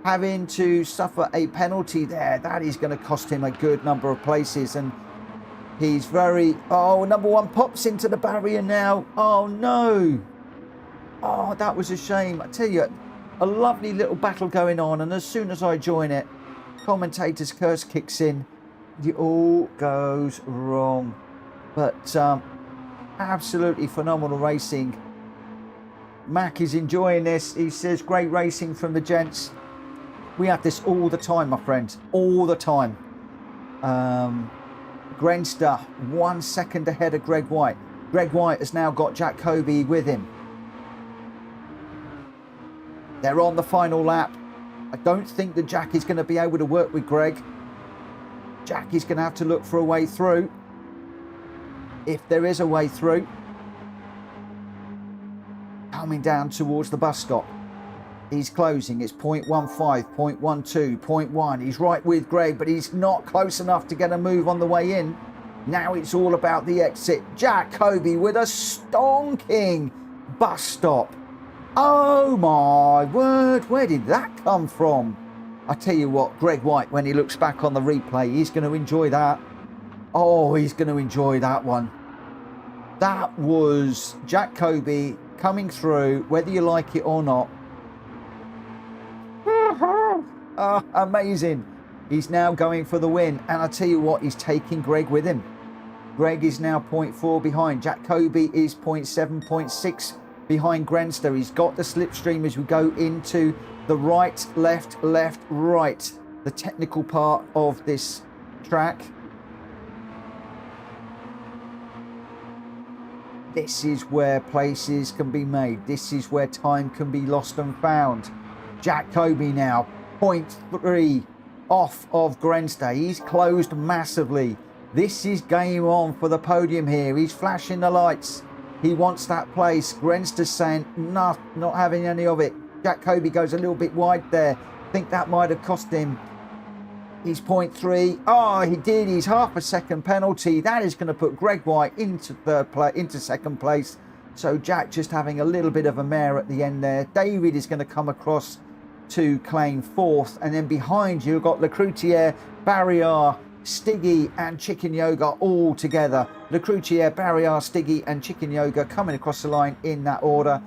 having to suffer a penalty there. That is going to cost him a good number of places, and he's very... Oh, Number One pops into the barrier now. Oh, no. Oh, that was a shame. I tell you, a lovely little battle going on, and as soon as I join it, commentator's curse kicks in. It all goes wrong. But absolutely phenomenal racing. Mac is enjoying this. He says, great racing from the gents. We have this all the time, my friends. All the time. Grenster, 1 second ahead of Greg White. Greg White has now got Jack Kobe with him. They're on the final lap. I don't think that Jack is going to be able to work with Greg. Jack is going to have to look for a way through. If there is a way through. Coming down towards the bus stop. He's closing. It's 0.15, 0.12, 0.1. He's right with Greg, but he's not close enough to get a move on the way in. Now it's all about the exit. Jack Kobe with a stonking bus stop. Oh my word, where did that come from? I tell you what, Greg White, when he looks back on the replay, he's going to enjoy that. Oh, he's going to enjoy that one. That was Jack Kobe coming through, whether you like it or not. Oh, amazing. He's now going for the win. And I tell you what, he's taking Greg with him. Greg is now 0.4 behind. Jack Kobe is 0.7, 0.6 behind Grenster. He's got the slipstream as we go into the right, left, right. The technical part of this track. This is where places can be made. This is where time can be lost and found. Jack Kobe now 0.3 off of Grenster. He's closed massively. This is game on for the podium here. He's flashing the lights. He wants that place. Grenster's saying, nah, not having any of it. Jack Kobe goes a little bit wide there. I think that might have cost him. He's 0.3. Oh, he did. He's half a second penalty. That is going to put Greg White into second place. So Jack just having a little bit of a mare at the end there. David is going to come across to claim fourth. And then behind you, you've got Lecroutier, Barrier, Stiggy and Chicken Yoga all together. Lecroutier, Barrier, Stiggy and Chicken Yoga coming across the line in that order.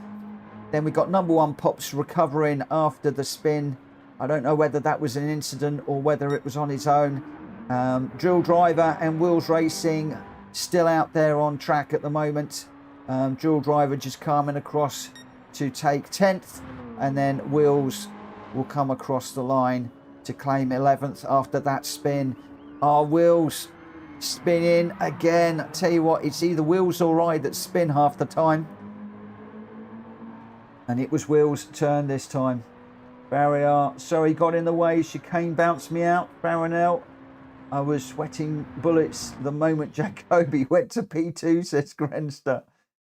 Then we got Number One Pops recovering after the spin. I don't know whether that was an incident or whether it was on his own. Drill Driver and Wheels Racing still out there on track at the moment. Drill Driver just coming across to take 10th, and then Wheels will come across the line to claim 11th after that spin. Our Wheels spinning again. I tell you what, it's either Wheels or I that spin half the time. And it was Wheels' turn this time. Barrier, sorry, got in the way. Chicane bounced me out. Baronel, I was sweating bullets the moment Jack Kobe went to P2, says Grenster.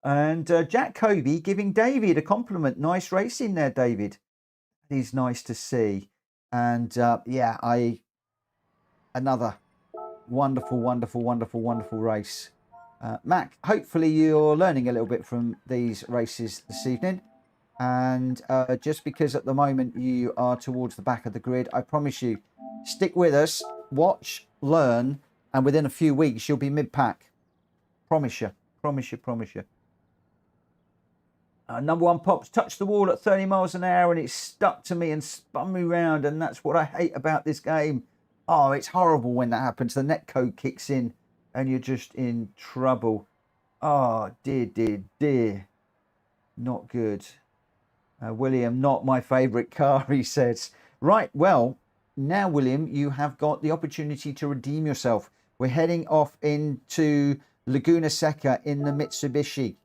And Jack Kobe giving David a compliment. Nice racing there, David. It is nice to see. And yeah, another wonderful, wonderful, wonderful, wonderful race. Mac, hopefully you're learning a little bit from these races this evening. And just because at the moment you are towards the back of the grid, I promise you, stick with us, watch, learn, and within a few weeks you'll be mid-pack. Promise you, promise you, promise you. Number One Pops touched the wall at 30 miles an hour and it stuck to me and spun me round, and that's what I hate about this game. Oh, it's horrible when that happens. The netcode kicks in and you're just in trouble. Oh, dear, dear, dear. Not good. William, not my favourite car, he says. Right, well, now, William, you have got the opportunity to redeem yourself. We're heading off into Laguna Seca in the Mitsubishi.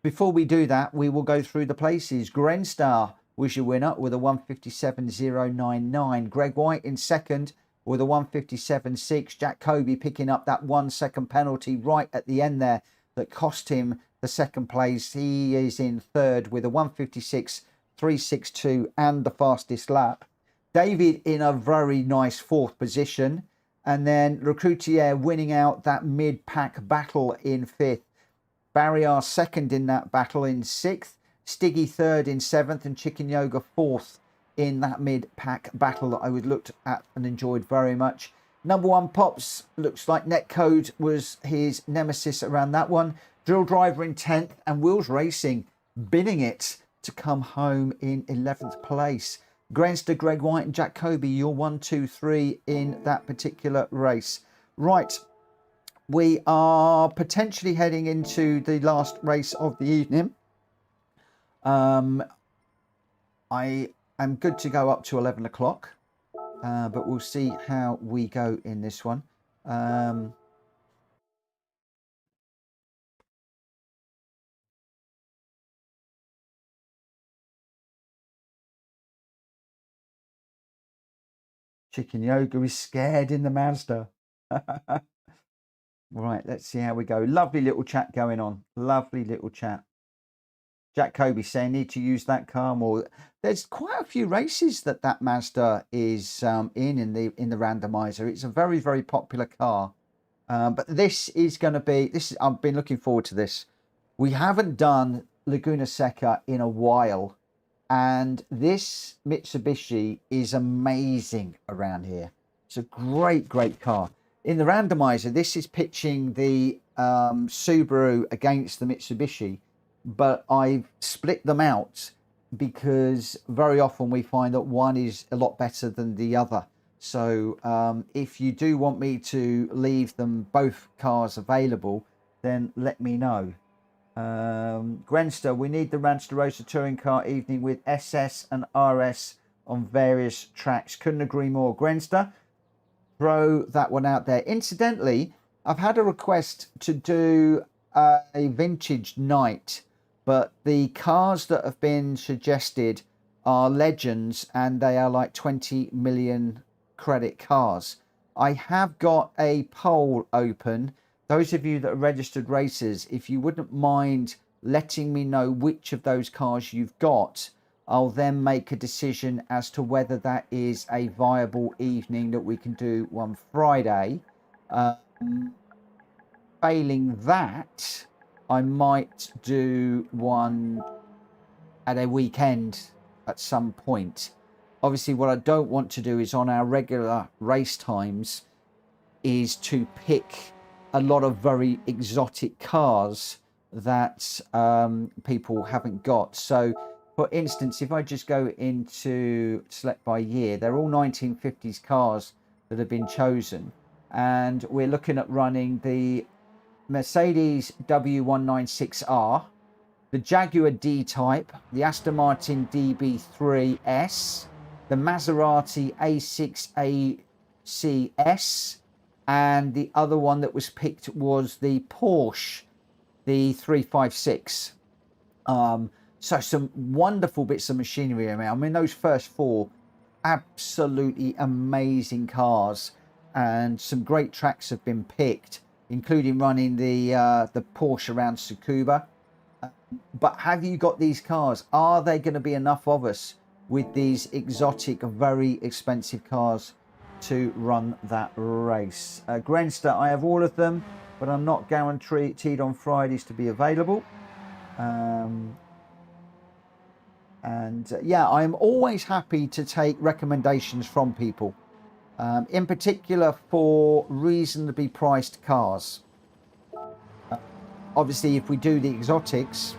Before we do that, we will go through the places. Grenstar was your winner with a 157.099. Greg White in second with a 157.6. Jack Kobe picking up that 1 second penalty right at the end there that cost him the second place. He is in third with a 156.362 and the fastest lap. David in a very nice fourth position. And then Recrutier winning out that mid-pack battle in fifth. Barrier second in that battle in sixth. Stiggy third in seventh. And Chicken Yoga fourth in that mid-pack battle that I would looked at and enjoyed very much. Number one, Pops, looks like Netcode was his nemesis around that one. Drill Driver in 10th. And Wheels Racing bidding it to come home in 11th place. Grenster, Greg White and Jack Kobe, you're 1, 2, 3 in that particular race. Right, we are potentially heading into the last race of the evening. I am good to go up to 11 o'clock, but we'll see how we go in this one. Chicken Yoga is scared in the Mazda. Right, let's see how we go. Lovely little chat going on. Lovely little chat. Jack Kobe saying need to use that car more. There's quite a few races that Mazda is in the randomizer. It's a very, very popular car. But this is going to be I've been looking forward to this. We haven't done Laguna Seca in a while. And this Mitsubishi is amazing around here. It's a great, great car. In the randomizer, this is pitching the Subaru against the Mitsubishi. But I've split them out because very often we find that one is a lot better than the other. So if you do want me to leave them both cars available, then let me know. Grenster, we need the Roadster Roadster touring car evening with SS and RS on various tracks. Couldn't agree more. Grenster, throw that one out there. Incidentally, I've had a request to do a vintage night, but the cars that have been suggested are legends and they are like 20 million credit cars. I have got a poll open. Those of you that are registered racers, if you wouldn't mind letting me know which of those cars you've got, I'll then make a decision as to whether that is a viable evening that we can do one Friday. Failing that, I might do one at a weekend at some point. Obviously, what I don't want to do is on our regular race times is to pick a lot of very exotic cars that people haven't got. So, for instance, if I just go into select by year, they're all 1950s cars that have been chosen. And we're looking at running the Mercedes W196R, the Jaguar D-Type, the Aston Martin DB3S, the Maserati A6ACS, and the other one that was picked was the Porsche, the 356. So some wonderful bits of machinery around. I mean, those first four, absolutely amazing cars, and some great tracks have been picked, including running the Porsche around Tsukuba. But have you got these cars? Are they going to be enough of us with these exotic, very expensive cars to run that race? Grenster, I have all of them, but I'm not guaranteed on Fridays to be available. Yeah, I'm always happy to take recommendations from people, in particular for reasonably priced cars. Obviously, if we do the exotics,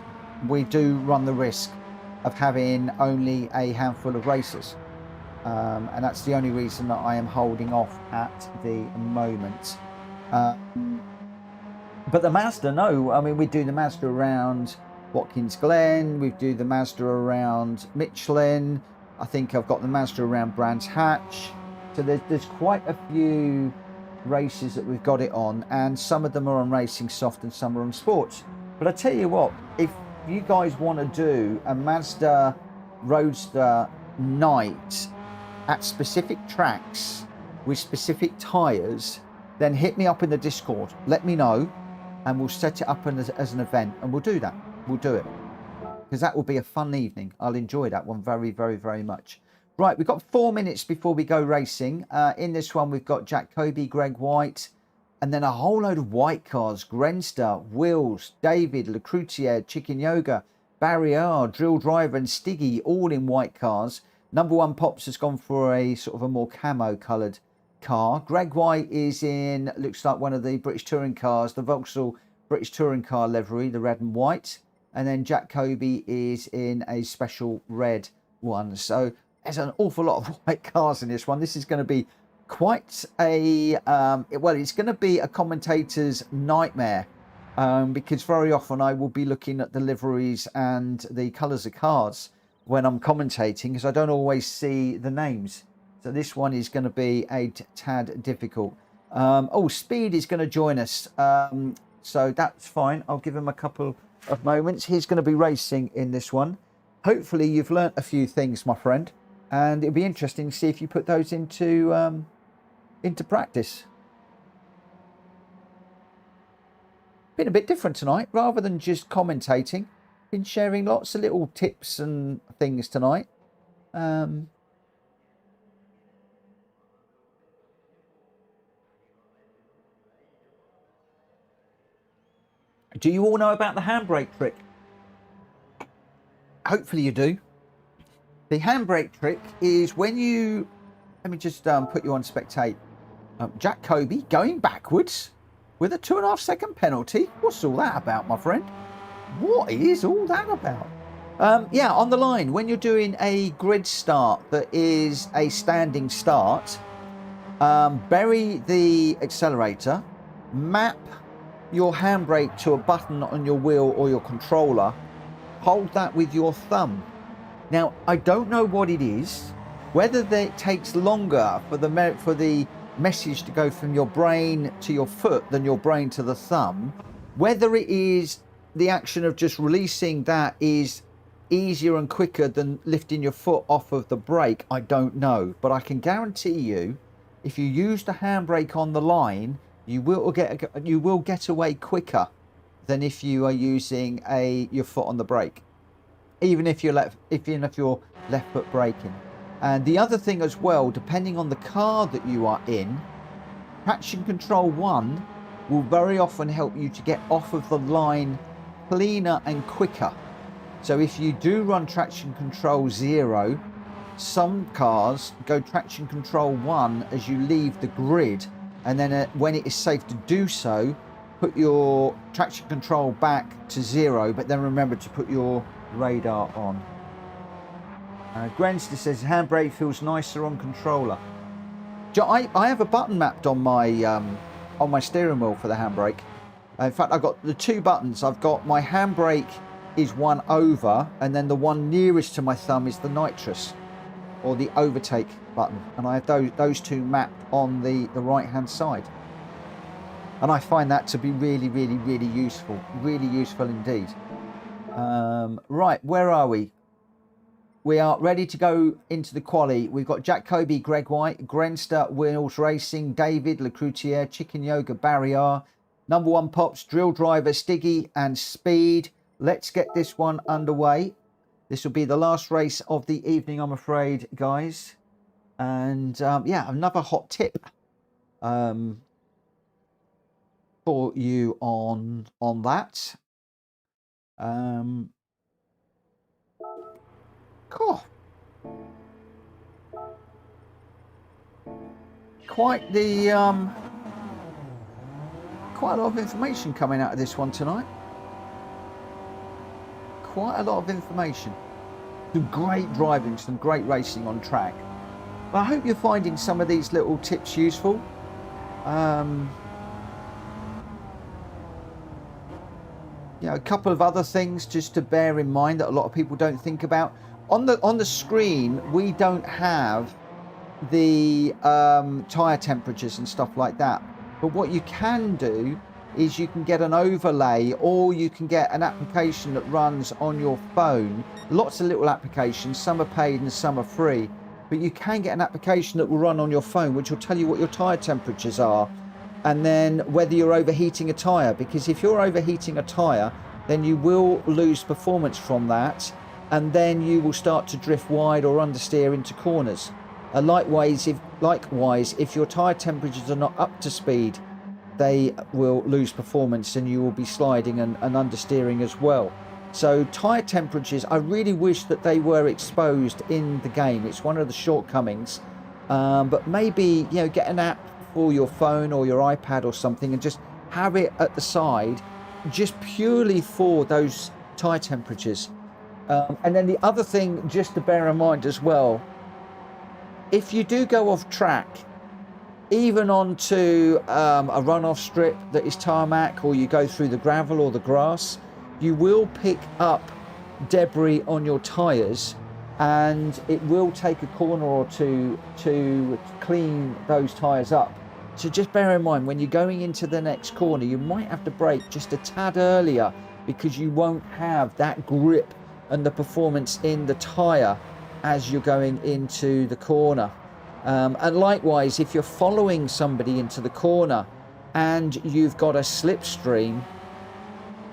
we do run the risk of having only a handful of racers. And that's the only reason that I am holding off at the moment. But the Mazda, no. I mean, we do the Mazda around Watkins Glen. We do the Mazda around Michelin. I think I've got the Mazda around Brands Hatch. So there's quite a few races that we've got it on, and some of them are on Racing Soft and some are on Sports. But I tell you what, if you guys want to do a Mazda Roadster night at specific tracks with specific tyres, then hit me up in the Discord. Let me know, and we'll set it up as an event, and we'll do that. We'll do it, because that will be a fun evening. I'll enjoy that one very, very, very much. Right, we've got 4 minutes before we go racing. In this one, we've got Jacoby, Gr.x, and then a whole load of white cars. Grenster, Wills, David, Lecroutier, Chicken Yoga, Barrier, Drill Driver, and Stiggy, all in white cars. Number one Pops has gone for a sort of a more camo coloured car. Gr.x is in, looks like one of the British touring cars, the Vauxhall British touring car livery, the red and white. And then Jacoby is in a special red one. So there's an awful lot of white cars in this one. This is going to be quite a, well, it's going to be a commentator's nightmare, because very often I will be looking at the liveries and the colours of cars when I'm commentating, because I don't always see the names. So this one is going to be a tad difficult. Oh, Speed is going to join us. So that's fine. I'll give him a couple of moments. He's going to be racing in this one. Hopefully you've learnt a few things, my friend, and it'll be interesting to see if you put those into practice. Been a bit different tonight. Rather than just commentating, been sharing lots of little tips and things tonight. Do you all know about the handbrake trick? Hopefully you do. The handbrake trick is when you, let me just put you on spectate. Jacoby going backwards with a 2.5 second penalty. What's all that about, my friend? What is all that about? Yeah, on the line, when you're doing a grid start that is a standing start, bury the accelerator, map your handbrake to a button on your wheel or your controller, hold that with your thumb. Now, I don't know what it is, whether it takes longer for the message to go from your brain to your foot than your brain to the thumb, whether it is the action of just releasing that is easier and quicker than lifting your foot off of the brake, I don't know. But I can guarantee you, if you use the handbrake on the line, you will get away quicker than if you are using your foot on the brake, even if you're left foot braking. And the other thing as well, depending on the car that you are in, traction control 1 will very often help you to get off of the line cleaner and quicker. So if you do run traction control 0, some cars go traction control 1 as you leave the grid, and then when it is safe to do so, put your traction control back to 0, but then remember to put your radar on. Grenster says handbrake feels nicer on controller. I have a button mapped on my steering wheel for the handbrake. In fact, I've got the 2 buttons. I've got my handbrake is one over, and then the one nearest to my thumb is the nitrous or the overtake button, and I have those 2 mapped on the right hand side, and I find that to be really, really, really useful indeed. Right, where are we? We are ready to go into the quali. We've got Jacoby, Gr.x, Grenster, Wills Racing, David, Lecroutier, Chicken Yoga, Barrier, number one Pops, Drill Driver, Stiggy, and Speed. Let's get this one underway. This will be the last race of the evening, I'm afraid, guys. And yeah, another hot tip for you on that. Cool. Quite the quite a lot of information coming out of this one tonight. Quite a lot of information. Some great driving, some great racing on track. But I hope you're finding some of these little tips useful. You know, a couple of other things just to bear in mind that a lot of people don't think about. On the screen, we don't have the tyre temperatures and stuff like that. But what you can do is you can get an overlay, or you can get an application that runs on your phone. Lots of little applications, some are paid and some are free, but you can get an application that will run on your phone which will tell you what your tyre temperatures are, and then whether you're overheating a tyre, because if you're overheating a tyre, then you will lose performance from that, and then you will start to drift wide or understeer into corners. Likewise, if your tyre temperatures are not up to speed, they will lose performance and you will be sliding and understeering as well. So tyre temperatures, I really wish that they were exposed in the game. It's one of the shortcomings. But maybe, you know, get an app for your phone or your iPad or something and just have it at the side, just purely for those tyre temperatures. And then the other thing just to bear in mind as well, if you do go off track, even onto a runoff strip that is tarmac, or you go through the gravel or the grass, you will pick up debris on your tyres, and it will take a corner or two to clean those tyres up. So just bear in mind, when you're going into the next corner, you might have to brake just a tad earlier, because you won't have that grip and the performance in the tyre as you're going into the corner. And likewise, if you're following somebody into the corner and you've got a slipstream,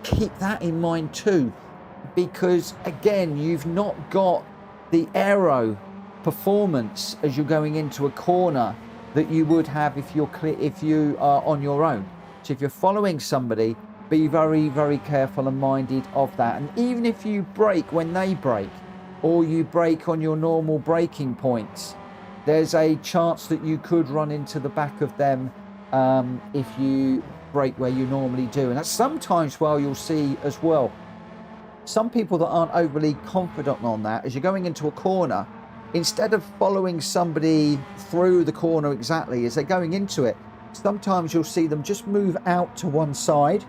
keep that in mind too, because again, you've not got the aero performance as you're going into a corner that you would have if you are on your own. So if you're following somebody, be very, very careful and minded of that. And even if you brake when they brake, or you brake on your normal braking points, there's a chance that you could run into the back of them if you brake where you normally do. And that's sometimes, well, you'll see as well, some people that aren't overly confident on that, as you're going into a corner, instead of following somebody through the corner exactly as they're going into it, sometimes you'll see them just move out to one side.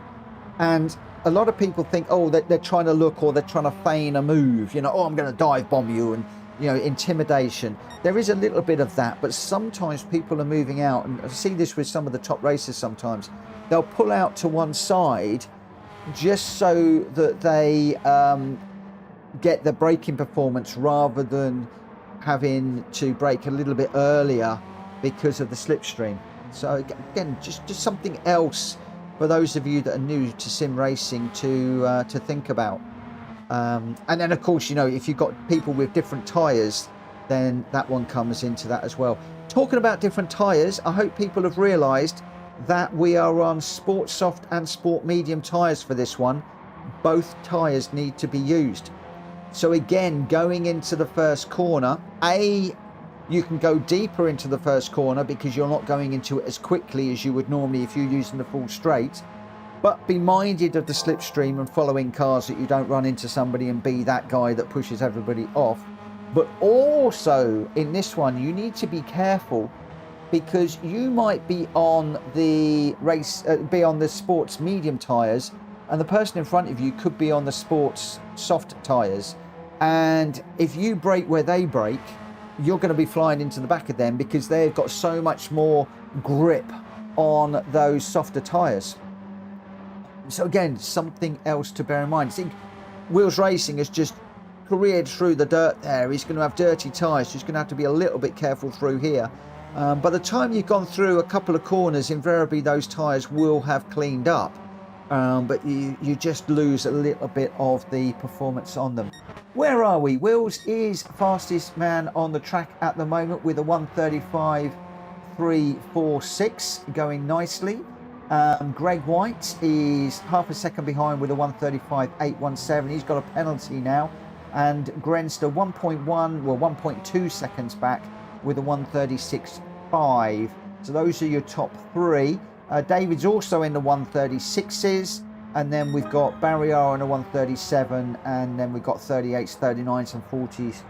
And a lot of people think, oh, they're trying to look, or they're trying to feign a move, you know, oh, I'm going to dive bomb you, and, you know, intimidation. There is a little bit of that, but sometimes people are moving out, and I see this with some of the top racers sometimes. They'll pull out to one side just so that they get the braking performance, rather than having to brake a little bit earlier because of the slipstream. So again, just something else for those of you that are new to sim racing to think about. And then of course, you know, if you've got people with different tyres, then that one comes into that as well. Talking about different tyres, I hope people have realised that we are on sport soft and sport medium tyres for this one. Both tyres need to be used. So again, going into the first corner, you can go deeper into the first corner because you're not going into it as quickly as you would normally if you're using the full straight. But be minded of the slipstream and following cars, that you don't run into somebody and be that guy that pushes everybody off. But also in this one, you need to be careful, because you might be on the sports medium tyres, and the person in front of you could be on the sports soft tyres. And if you brake where they brake, you're going to be flying into the back of them, because they've got so much more grip on those softer tyres. So again, something else to bear in mind. I think Wheels Racing has just careered through the dirt there. He's going to have dirty tyres. He's going to have to be a little bit careful through here. By the time you've gone through a couple of corners, invariably those tyres will have cleaned up. But you just lose a little bit of the performance on them. Where are we? Wheels is fastest man on the track at the moment with a 1:35.346 going nicely. Greg White is half a second behind with a 1:35.817. He's got a penalty now. And Grenster 1.2 seconds back with a 1:36.5. So those are your top three. David's also in the 1:36s, and then we've got Barrier in a 1:37, and then we've got 38s, 39s and 40s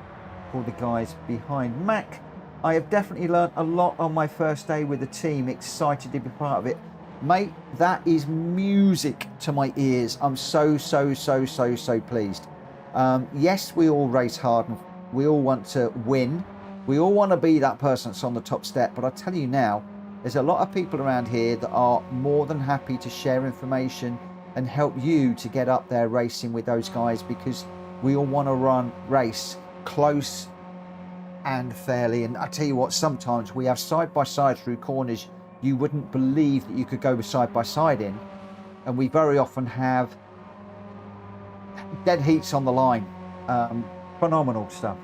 for the guys behind. Mac, I have definitely learned a lot on my first day with the team. Excited to be part of it. Mate, that is music to my ears. I'm so pleased. Yes, we all race hard and we all want to win, We all want to be that person that's on the top step, but I tell you now, there's a lot of people around here that are more than happy to share information and help you to get up there racing with those guys, because we all want to race close and fairly. And I tell you what, sometimes we have side by side through corners you wouldn't believe that you could go side by side in, and we very often have dead heats on the line. Phenomenal stuff.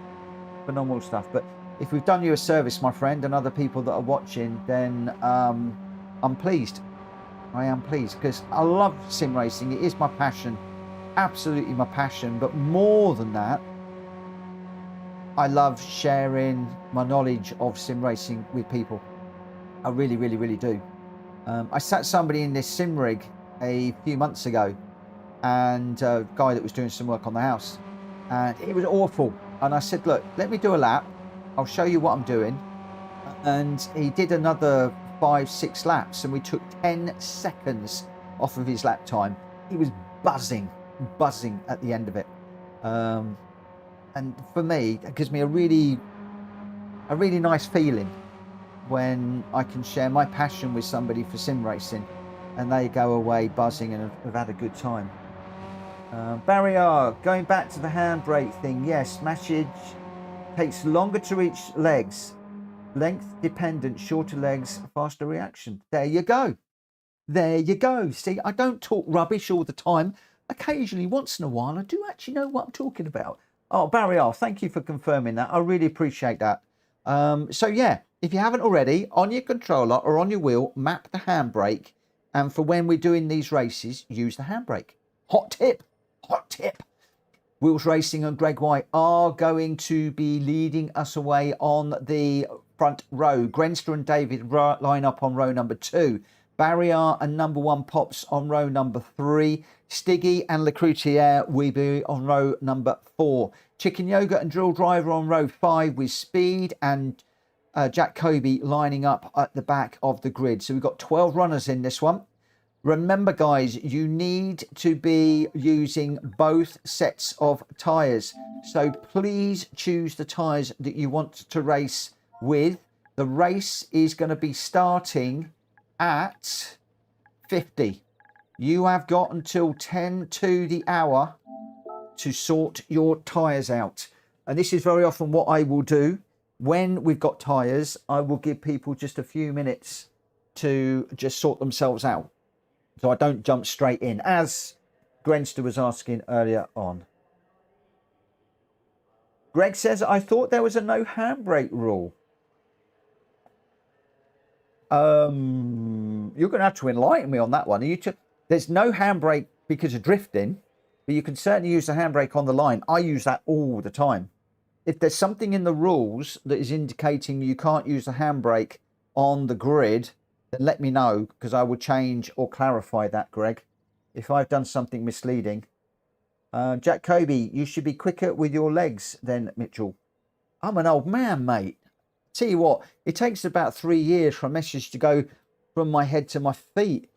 But if we've done you a service, my friend, and other people that are watching, then I'm pleased. I am pleased, because I love sim racing. It is my passion, absolutely my passion. But more than that, I love sharing my knowledge of sim racing with people. I really, really, really do. I sat somebody in this sim rig a few months ago, and a guy that was doing some work on the house, and it was awful. And I said, look, let me do a lap. I'll show you what I'm doing. And he did another 5-6 laps, and we took 10 seconds off of his lap time. He was buzzing at the end of it. And for me, it gives me a really nice feeling when I can share my passion with somebody for sim racing, and they go away buzzing and have had a good time. Barry R, going back to the handbrake thing, yes, massage takes longer to reach legs. Length dependent, shorter legs, faster reaction. There you go. There you go. See, I don't talk rubbish all the time. Occasionally, once in a while, I do actually know what I'm talking about. Oh, Barry R, thank you for confirming that. I really appreciate that. So yeah, if you haven't already, on your controller or on your wheel, map the handbrake. And for when we're doing these races, use the handbrake. Hot tip. Wheels Racing and Greg White are going to be leading us away on the front row. Grenster and David line up on row number 2. Barrier and number 1 Pops on row number 3. Stiggy and Lecroutier will be on row number 4. Chicken Yoga and Drill Driver on row 5 with Speed and Jack Kobe lining up at the back of the grid. So we've got 12 runners in this one. Remember, guys, you need to be using both sets of tyres. So please choose the tyres that you want to race with. The race is going to be starting at 50. You have got until 10 to the hour to sort your tyres out. And this is very often what I will do. When we've got tyres, I will give people just a few minutes to just sort themselves out, so I don't jump straight in, as Grenster was asking earlier on. Greg says, I thought there was a no handbrake rule. You're going to have to enlighten me on that one. There's no handbrake because of drifting, but you can certainly use the handbrake on the line. I use that all the time. If there's something in the rules that is indicating you can't use the handbrake on the grid, then let me know, because I will change or clarify that, Greg, if I've done something misleading. Jack Kobe, you should be quicker with your legs then, Mitchell. I'm an old man, mate. Tell you what, it takes about 3 years for a message to go from my head to my feet.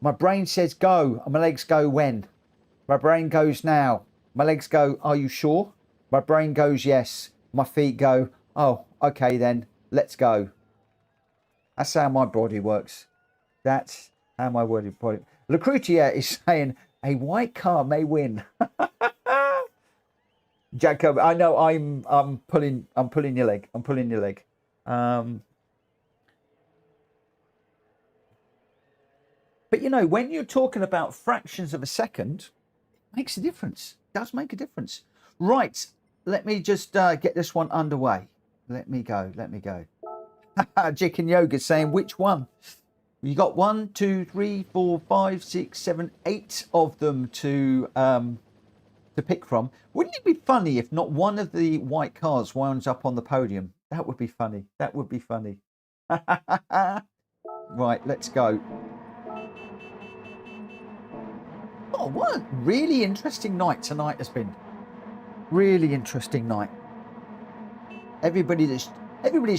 My brain says go, and my legs go when. My brain goes now. My legs go, are you sure? My brain goes yes. My feet go, oh, okay then. Let's go. That's how my body works. That's how my body. Lecroutier is saying a white car may win. Jacob, I know I'm pulling your leg. I'm pulling your leg. But you know, when you're talking about fractions of a second, it makes a difference. It does make a difference. Right. Let me just get this one underway. Let me go. Chicken Yoga saying, which one? You got 1, 2, 3, 4, 5, 6, 7, 8 of them to pick from. Wouldn't it be funny if not one of the white cars winds up on the podium? That would be funny. That would be funny. Right, let's go. Oh, what a really interesting night tonight has been. Really interesting night. Everybody that's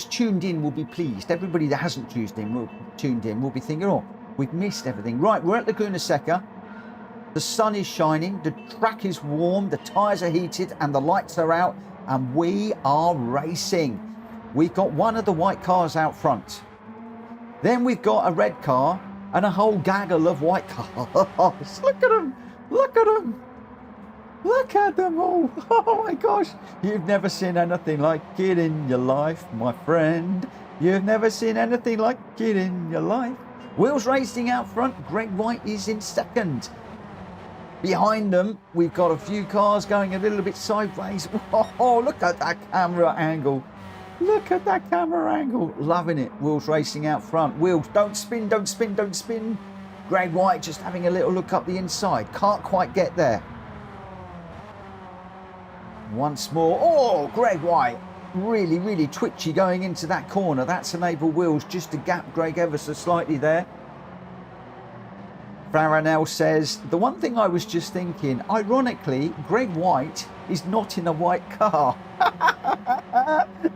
tuned in will be pleased. Everybody that hasn't tuned in will be thinking, oh, we've missed everything. Right, we're at Laguna Seca. The sun is shining, the track is warm, the tyres are heated and the lights are out, and we are racing. We've got one of the white cars out front. Then we've got a red car and a whole gaggle of white cars. Look at them. Look at them. Look at them all. Oh my gosh. You've never seen anything like it in your life, my friend. You've never seen anything like it in your life. Wheels racing out front. Gr.x is in second. Behind them, we've got a few cars going a little bit sideways. Oh, look at that camera angle. Look at that camera angle. Loving it. Wheels racing out front. Wheels, don't spin, don't spin, don't spin. Gr.x just having a little look up the inside. Can't quite get there. Once more. Oh, Gr.x really, really twitchy going into that corner. That's enabled Wheels just to gap Greg ever so slightly there. Faranel says, the one thing I was just thinking, ironically, Gr.x is not in a white car.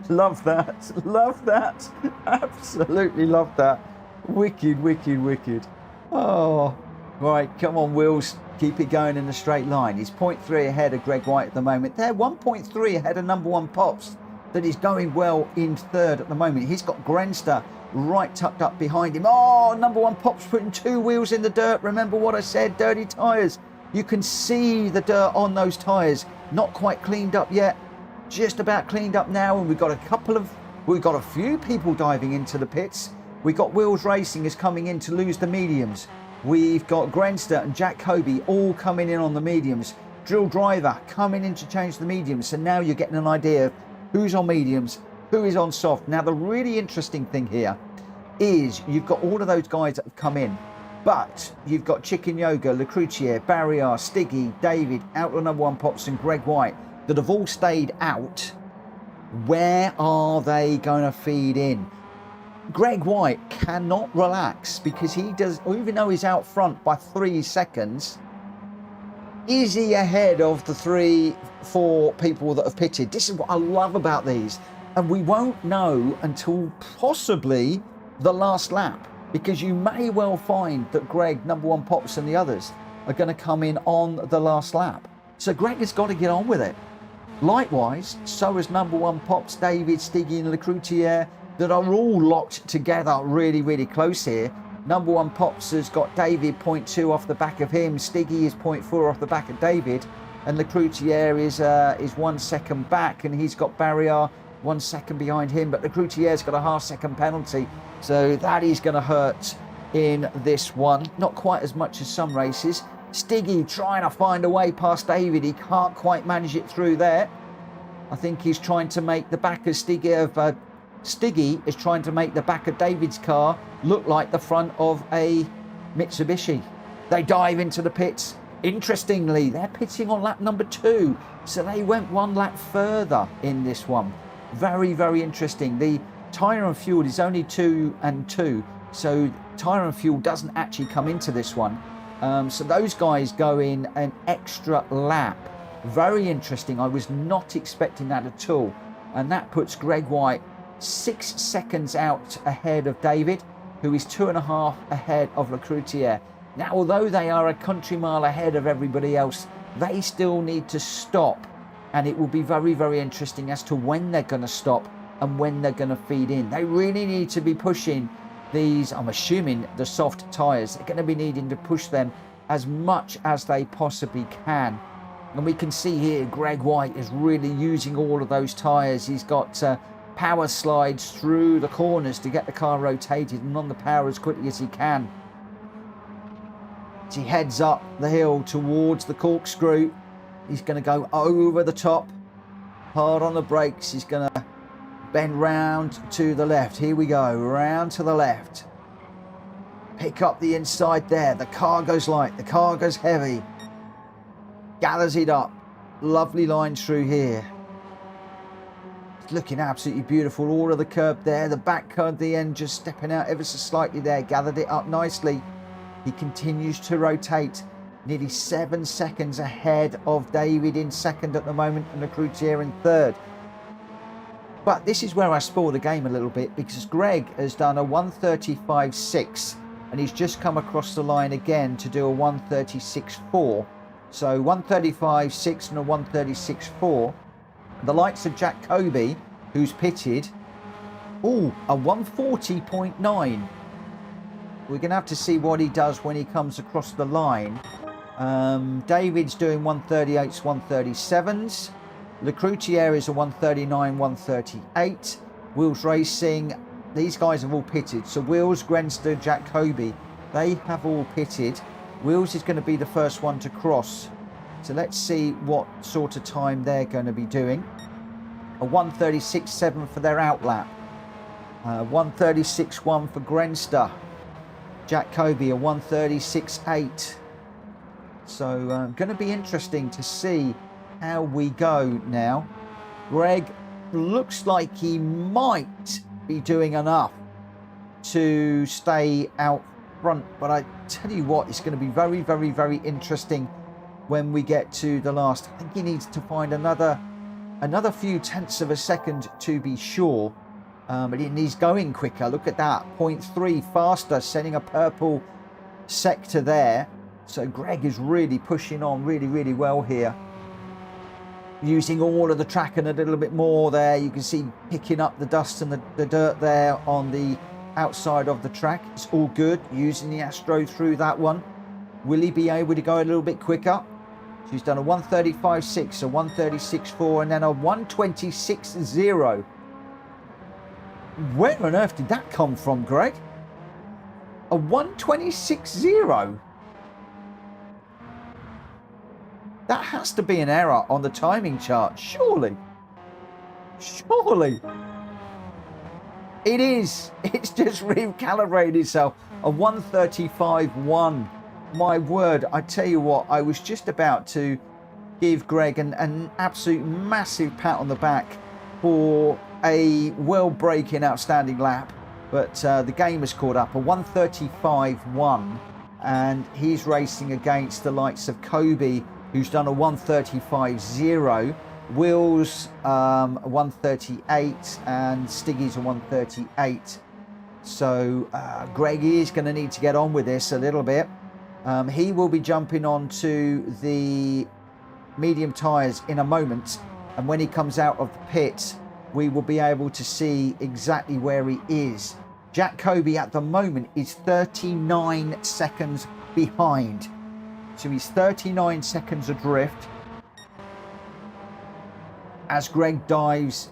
Love that. Love that. Absolutely love that. Wicked, wicked, wicked. Oh, right. Come on, Wheels. Keep it going in a straight line. He's 0.3 ahead of Gr.x at the moment. They're 1.3 ahead of number one Pops. That is going well in third at the moment. He's got Grenster right tucked up behind him. Oh, number one Pops putting two wheels in the dirt. Remember what I said, dirty tyres. You can see the dirt on those tyres. Not quite cleaned up yet. Just about cleaned up now. And we've got a few people diving into the pits. We've got Wheels Racing is coming in to lose the mediums. We've got Grenster and Jack Kobe all coming in on the mediums. Drill Driver coming in to change the mediums. So now you're getting an idea of who's on mediums, who is on soft. Now, the really interesting thing here is you've got all of those guys that have come in, but you've got Chicken Yoga, Lecrucier, Barrier, Stiggy, David, Outlaw number one Pops and Gr.x that have all stayed out. Where are they going to feed in? Gr.x cannot relax because he does, even though he's out front by 3 seconds, is he ahead of the 3-4 people that have pitted? This is what I love about these. And we won't know until possibly the last lap, because you may well find that Gr.x, number one Pops and the others are going to come in on the last lap. So Gr.x has got to get on with it. Likewise, so has number one Pops, David, Stiggy and Lecrucier, that are all locked together really, really close here. Number one Pops has got David 0.2 off the back of him. Stiggy is 0.4 off the back of David. And Lecrucier is 1 second back, and he's got Barrier 1 second behind him. But Lecrucier's got a half-second penalty. So that is going to hurt in this one. Not quite as much as some races. Stiggy trying to find a way past David. He can't quite manage it through there. I think he's trying to make the back of Stiggy is trying to make the back of David's car look like the front of a Mitsubishi. They dive into the pits. Interestingly, they're pitting on lap number 2. So they went 1 lap further in this one. Very, very interesting. The tyre and fuel is only 2 and 2. So tyre and fuel doesn't actually come into this one. So those guys go in an extra lap. Very interesting. I was not expecting that at all. And that puts Gr.x 6 seconds out ahead of David, who is 2.5 ahead of Lecrucier. Now, although they are a country mile ahead of everybody else, they still need to stop. And it will be very, very interesting as to when they're going to stop and when they're going to feed in. They really need to be pushing these, I'm assuming, the soft tyres. They're going to be needing to push them as much as they possibly can. And we can see here Gr.x is really using all of those tyres. He's got power slides through the corners to get the car rotated and on the power as quickly as he can. As he heads up the hill towards the corkscrew, he's going to go over the top, hard on the brakes. He's going to bend round to the left. Here we go, round to the left. Pick up the inside there. The car goes light, the car goes heavy. Gathers it up. Lovely lines through here. It's looking absolutely beautiful. All of the curb there. The back curb, the end just stepping out ever so slightly there. Gathered it up nicely. He continues to rotate. Nearly 7 seconds ahead of David in second at the moment and Lecrucier in third. But this is where I spoil the game a little bit, because Gr.x has done a 1:35.6 and he's just come across the line again to do a 136.4. So 135.6 and a 136.4. The likes of Jack Kobe, who's pitted, oh, a 140.9. We're going to have to see what he does when he comes across the line. David's doing 138s, 137s. Lecroutier is a 139, 138. Wheels Racing, these guys have all pitted. So Wheels, Grenster, Jack Kobe, they have all pitted. Wheels is going to be the first one to cross. So let's see what sort of time they're going to be doing. A 136.7 for their outlap. 136.1 for Grenster. Jack Kobe, a 136.8. So going to be interesting to see how we go now. Greg looks like he might be doing enough to stay out front, but I tell you what, it's going to be very, very, very interesting when we get to the last. I think he needs to find another few tenths of a second to be sure, but he's going quicker. Look at that, 0.3 faster, sending a purple sector there. So Greg is really pushing on really, really well here, using all of the track and a little bit more there. You can see picking up the dust and the dirt there on the outside of the track. It's all good, using the Astro through that one. Will he be able to go a little bit quicker? She's done a 135.6, a 136.4, and then a 126.0. Where on earth did that come from, Greg? A 126.0? That has to be an error on the timing chart, surely. Surely. It is. It's just recalibrated itself. A 135.1. My word, I tell you what, I was just about to give Greg an absolute massive pat on the back for a well-breaking, outstanding lap. But the game has caught up. A 135.1. And he's racing against the likes of Kobe, who's done a 135.0. Wills, 138, and Stiggy's a 138. So Greg is going to need to get on with this a little bit. He will be jumping onto the medium tyres in a moment, and when he comes out of the pit, we will be able to see exactly where he is. Jack Kobe at the moment is 39 seconds behind. So he's 39 seconds adrift as Greg dives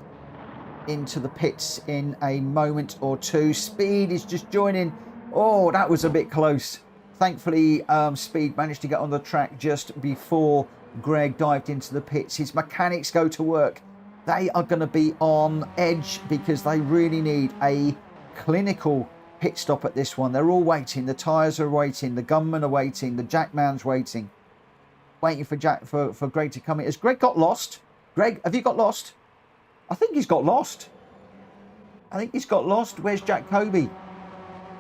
into the pits in a moment or two. Speed is just joining. Oh, that was a bit close. Thankfully, Speed managed to get on the track just before Greg dived into the pits. His mechanics go to work. They are going to be on edge because they really need a clinical pit stop at this one. They're all waiting. The tyres are waiting. The gunmen are waiting. The jackman's waiting. Waiting for Greg to come in. Has Greg got lost? Greg, have you got lost? I think he's got lost. I think he's got lost. Where's Jack Kobe?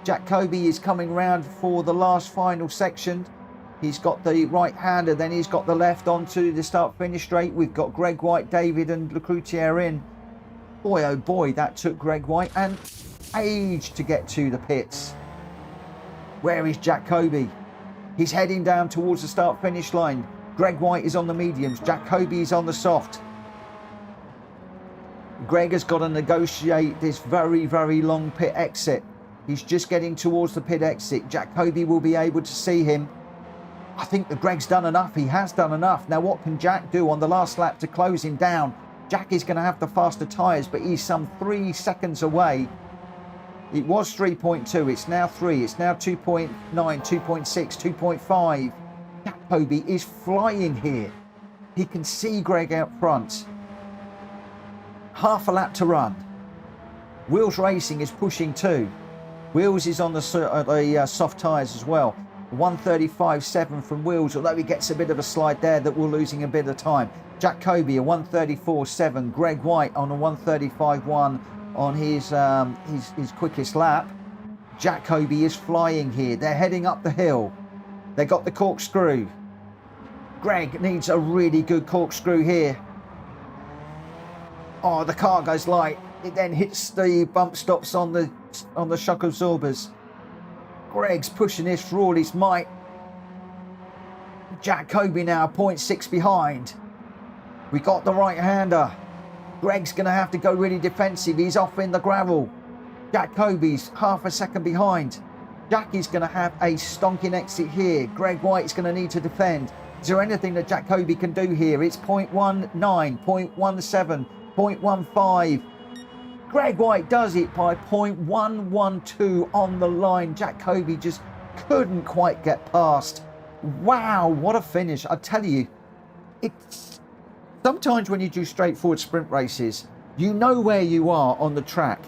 Jack Kobe is coming round for the last final section. He's got the right hander, then he's got the left onto the start-finish straight. We've got Greg White, David and Lecroutier in. Boy, oh boy, that took Greg White an age to get to the pits. Where is Jack Kobe? He's heading down towards the start-finish line. Greg White is on the mediums. Jack Kobe is on the soft. Greg has got to negotiate this very, very long pit exit. He's just getting towards the pit exit. Jack Kobe will be able to see him. I think that Greg's done enough. He has done enough. Now, what can Jack do on the last lap to close him down? Jack is going to have the faster tyres, but he's some 3 seconds away. It was 3.2. It's now 3. It's now 2.9, 2.6, 2.5. Jack Kobe is flying here. He can see Greg out front. Half a lap to run. Wheels Racing is pushing too. Wheels is on the soft tyres as well. 135.7 from Wheels, although he gets a bit of a slide there that we're losing a bit of time. Jack Kobe, a 134.7. Greg White on a 135.1 on his quickest lap. Jack Kobe is flying here. They're heading up the hill. They got the corkscrew. Greg needs a really good corkscrew here. Oh, the car goes light. It then hits the bump stops on the shock absorbers. Greg's pushing this for all his might. Jacoby now 0.6 behind. We got the right-hander. Greg's going to have to go really defensive. He's off in the gravel. Jacoby's half a second behind. Jackie's going to have a stonking exit here. Greg White's going to need to defend. Is there anything that Jacoby can do here? It's 0.19, 0.17, 0.15. Greg White does it by 0.112 on the line. Jacoby just couldn't quite get past. Wow, what a finish. I tell you, it's sometimes when you do straightforward sprint races, you know where you are on the track.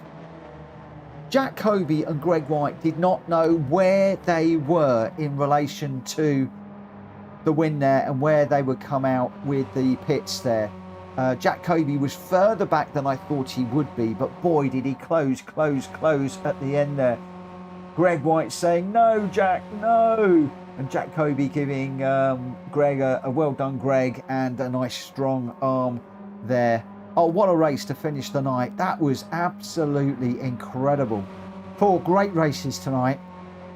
Jacoby and Greg White did not know where they were in relation to the win there and where they would come out with the pits there. Jacoby was further back than I thought he would be, but boy, did he close at the end there. Greg White saying, "No, Jack, no." And Jacoby giving Greg a well done, Greg, and a nice strong arm there. Oh, what a race to finish the night. That was absolutely incredible. 4 great races tonight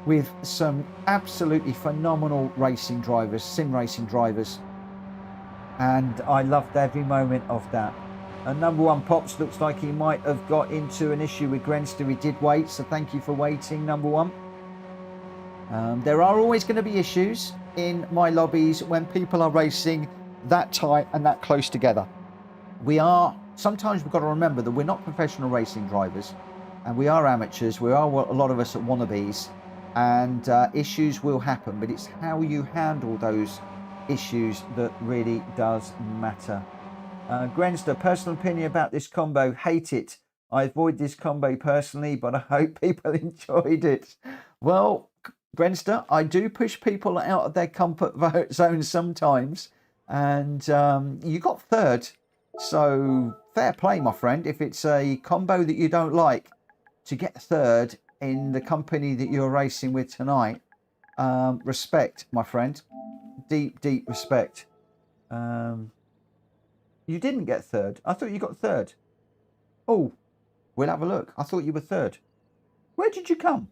with some absolutely phenomenal racing drivers, sim racing drivers. And I loved every moment of that. And number 1 Pops looks like he might have got into an issue with Grenster. He did wait, so thank you for waiting, number 1. There are always going to be issues in my lobbies when people are racing that tight and that close together. Sometimes we've got to remember that we're not professional racing drivers and we are amateurs. We are a lot of us at wannabes, and issues will happen, but it's how you handle those issues that really does matter. Grenster, personal opinion about this combo: hate it. I avoid this combo personally, but I hope people enjoyed it. Well, Grenster, I do push people out of their comfort zone sometimes, and you got third, so fair play, my friend. If it's a combo that you don't like, to get third in the company that you're racing with tonight, respect, my friend. Deep respect. You didn't get third. I thought you got third. Oh, we'll have a look. I thought you were third. Where did you come?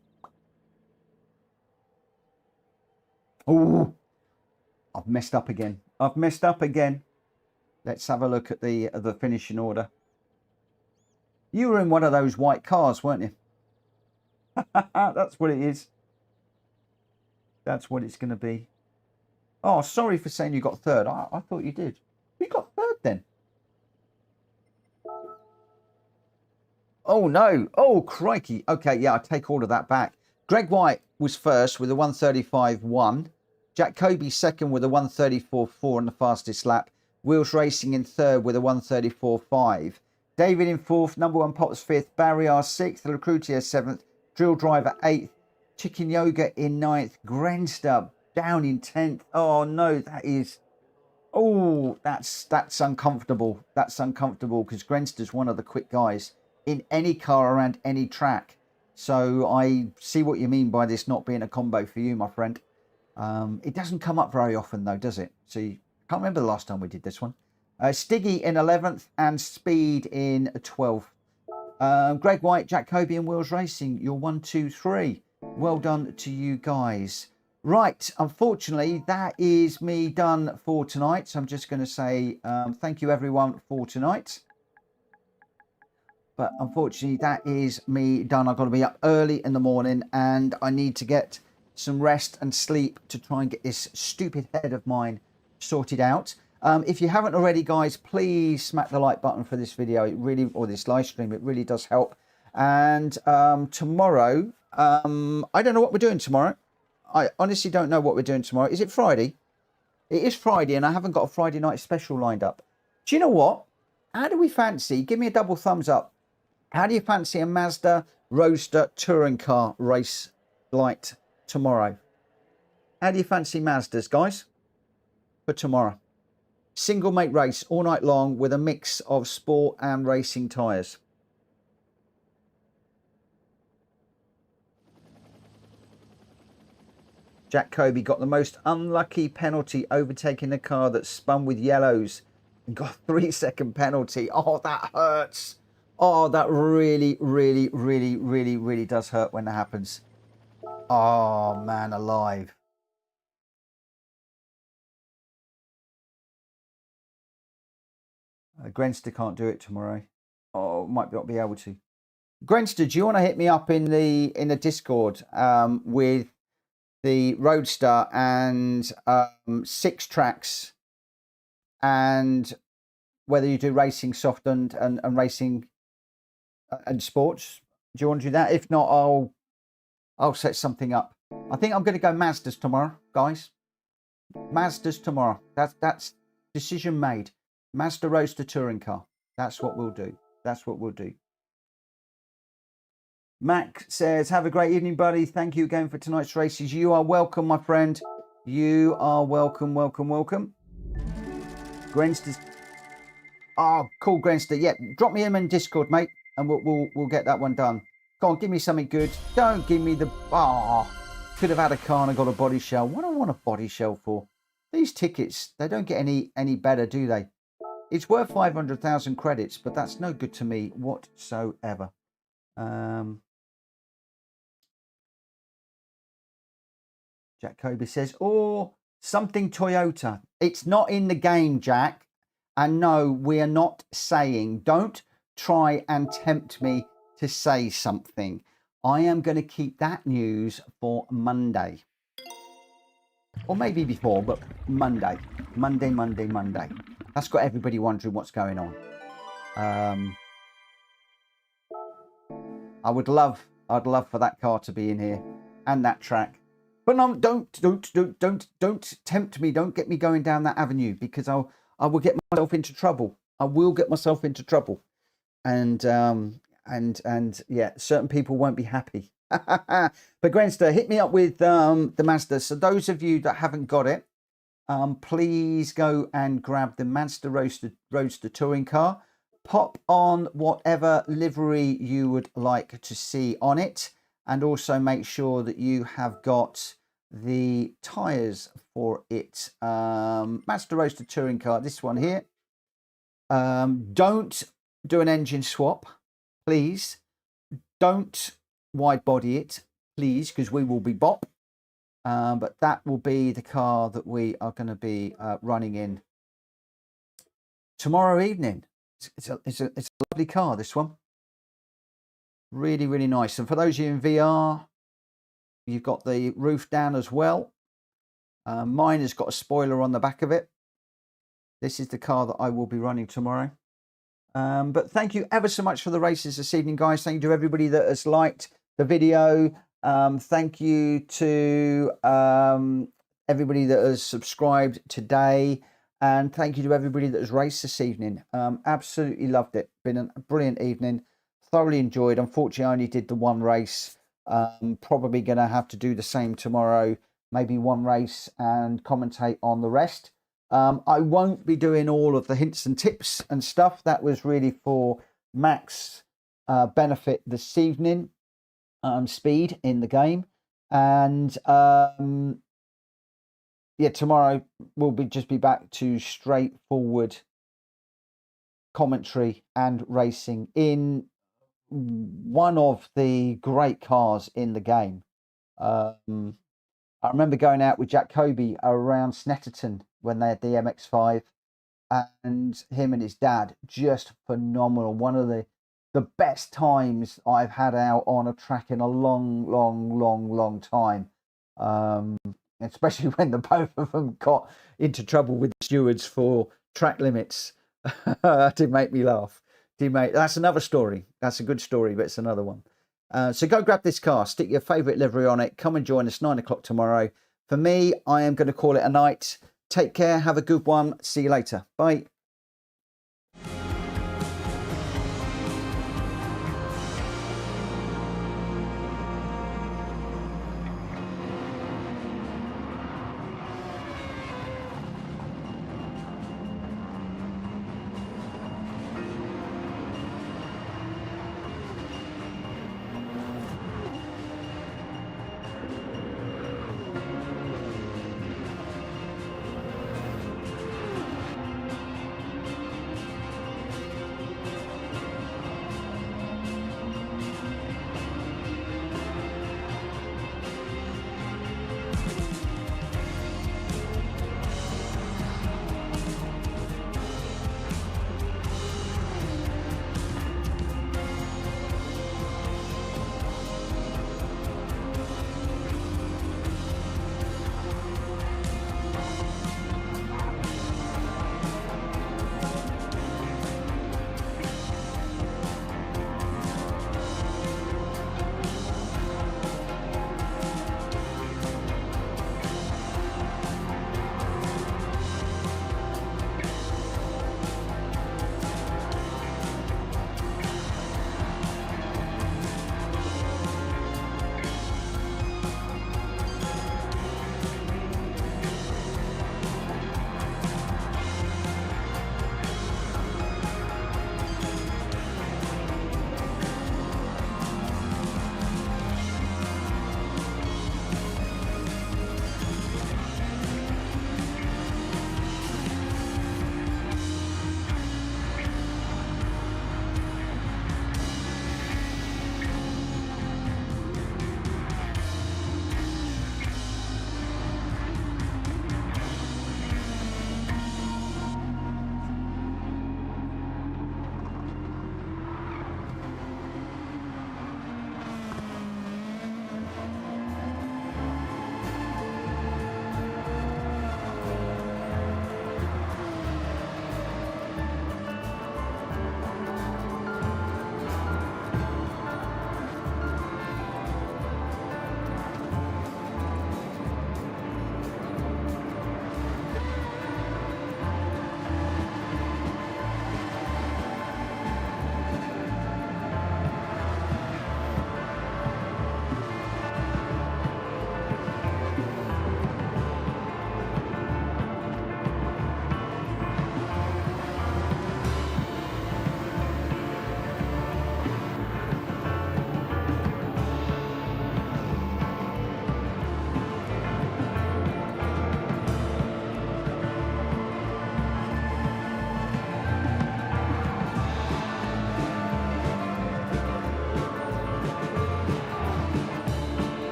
Oh, I've messed up again. Let's have a look at the finishing order. You were in one of those white cars, weren't you? That's what it is. That's what it's going to be. Oh, sorry for saying you got third. I thought you did. You got third then. Oh, no. Oh, crikey. Okay, yeah, I take all of that back. Greg White was first with a 1:35.1. Jacoby second with a 1:34.4 on the fastest lap. Wheels Racing in third with a 1:34.5. David in fourth. Number 1 Pops fifth. Barry R sixth. Recruitier seventh. Drill Driver eighth. Chicken Yoga in ninth. Grenster down in 10th. Oh, no, that is... Oh, that's uncomfortable. That's uncomfortable because Grenster's one of the quick guys in any car around any track. So I see what you mean by this not being a combo for you, my friend. It doesn't come up very often, though, does it? So I can't remember the last time we did this one. Stiggy in 11th and Speed in 12th. Greg White, Jacoby and Wheels Racing, you're 1, 2, 3. Well done to you guys. Right, unfortunately, that is me done for tonight. So I'm just going to say thank you, everyone, for tonight. But unfortunately, that is me done. I've got to be up early in the morning and I need to get some rest and sleep to try and get this stupid head of mine sorted out. If you haven't already, guys, please smack the like button for this video. It really, or this live stream, it really does help. And tomorrow, I don't know what we're doing tomorrow. I honestly don't know what we're doing tomorrow. Is it Friday? It is Friday, and I haven't got a Friday night special lined up. Do you know what? How do we fancy? Give me a double thumbs up. How do you fancy a Mazda Roadster touring car race light tomorrow? How do you fancy Mazdas, guys, for tomorrow? Single make race all night long with a mix of sport and racing tyres. Jacoby got the most unlucky penalty, overtaking the car that spun with yellows and got a 3-second penalty. Oh, that hurts. Oh, that really, really, really, really, really does hurt when that happens. Oh, man, alive. Grenster can't do it tomorrow. Oh, might not be able to. Grenster, do you want to hit me up in the Discord with the Roadster and 6 tracks, and whether you do racing soft and racing and sports? Do you want to do that? If not, I'll set something up. I think I'm going to go Mazdas tomorrow, guys. Mazdas tomorrow. That's decision made. Mazda Roadster touring car. That's what we'll do. That's what we'll do. Mac says, have a great evening, buddy. Thank you again for tonight's races. You are welcome, my friend. You are welcome, welcome, welcome. Grenster's. Oh, cool, Grenster. Yeah, drop me in Discord, mate, and we'll get that one done. Go on, give me something good. Don't give me the. Oh, could have had a car and I got a body shell. What do I want a body shell for? These tickets, they don't get any better, do they? It's worth 500,000 credits, but that's no good to me whatsoever. Jack Kobe says, oh, something Toyota. It's not in the game, Jack. And no, we are not saying, don't try and tempt me to say something. I am going to keep that news for Monday. Or maybe before, but Monday. Monday. That's got everybody wondering what's going on. I'd love for that car to be in here and that track. But no, don't tempt me. Don't get me going down that avenue, because I will get myself into trouble. I will get myself into trouble. And yeah, certain people won't be happy. But Grenster, hit me up with the Mazda. So those of you that haven't got it, please go and grab the Mazda Roadster touring car. Pop on whatever livery you would like to see on it, and also make sure that you have got the tyres for it. Mazda Roadster touring car, this one here. Don't do an engine swap, please. Don't wide body it, please, because we will be bop. But that will be the car that we are going to be running in tomorrow evening. It's a lovely car, this one. Really, really nice. And for those of you in VR, you've got the roof down as well. Mine has got a spoiler on the back of it. This is the car that I will be running tomorrow. But thank you ever so much for the races this evening, guys. Thank you to everybody that has liked the video. Thank you to everybody that has subscribed today. And thank you to everybody that has raced this evening. Absolutely loved it. Been a brilliant evening. Thoroughly enjoyed. Unfortunately, I only did the one race. Probably going to have to do the same tomorrow. Maybe one race and commentate on the rest. I won't be doing all of the hints and tips and stuff. That was really for Mac's benefit this evening. Speed in the game. And yeah, tomorrow we'll just be back to straightforward commentary and racing in one of the great cars in the game. I remember going out with Jack Kobe around Snetterton when they had the MX-5, and him and his dad, just phenomenal. One of the best times I've had out on a track in a long time. Especially when the both of them got into trouble with the stewards for track limits. That did make me laugh. That's another story. That's a good story, but it's another one. So go grab this car, stick your favourite livery on it, come and join us 9 o'clock tomorrow. For me, I am going to call it a night. Take care, have a good one. See you later. Bye.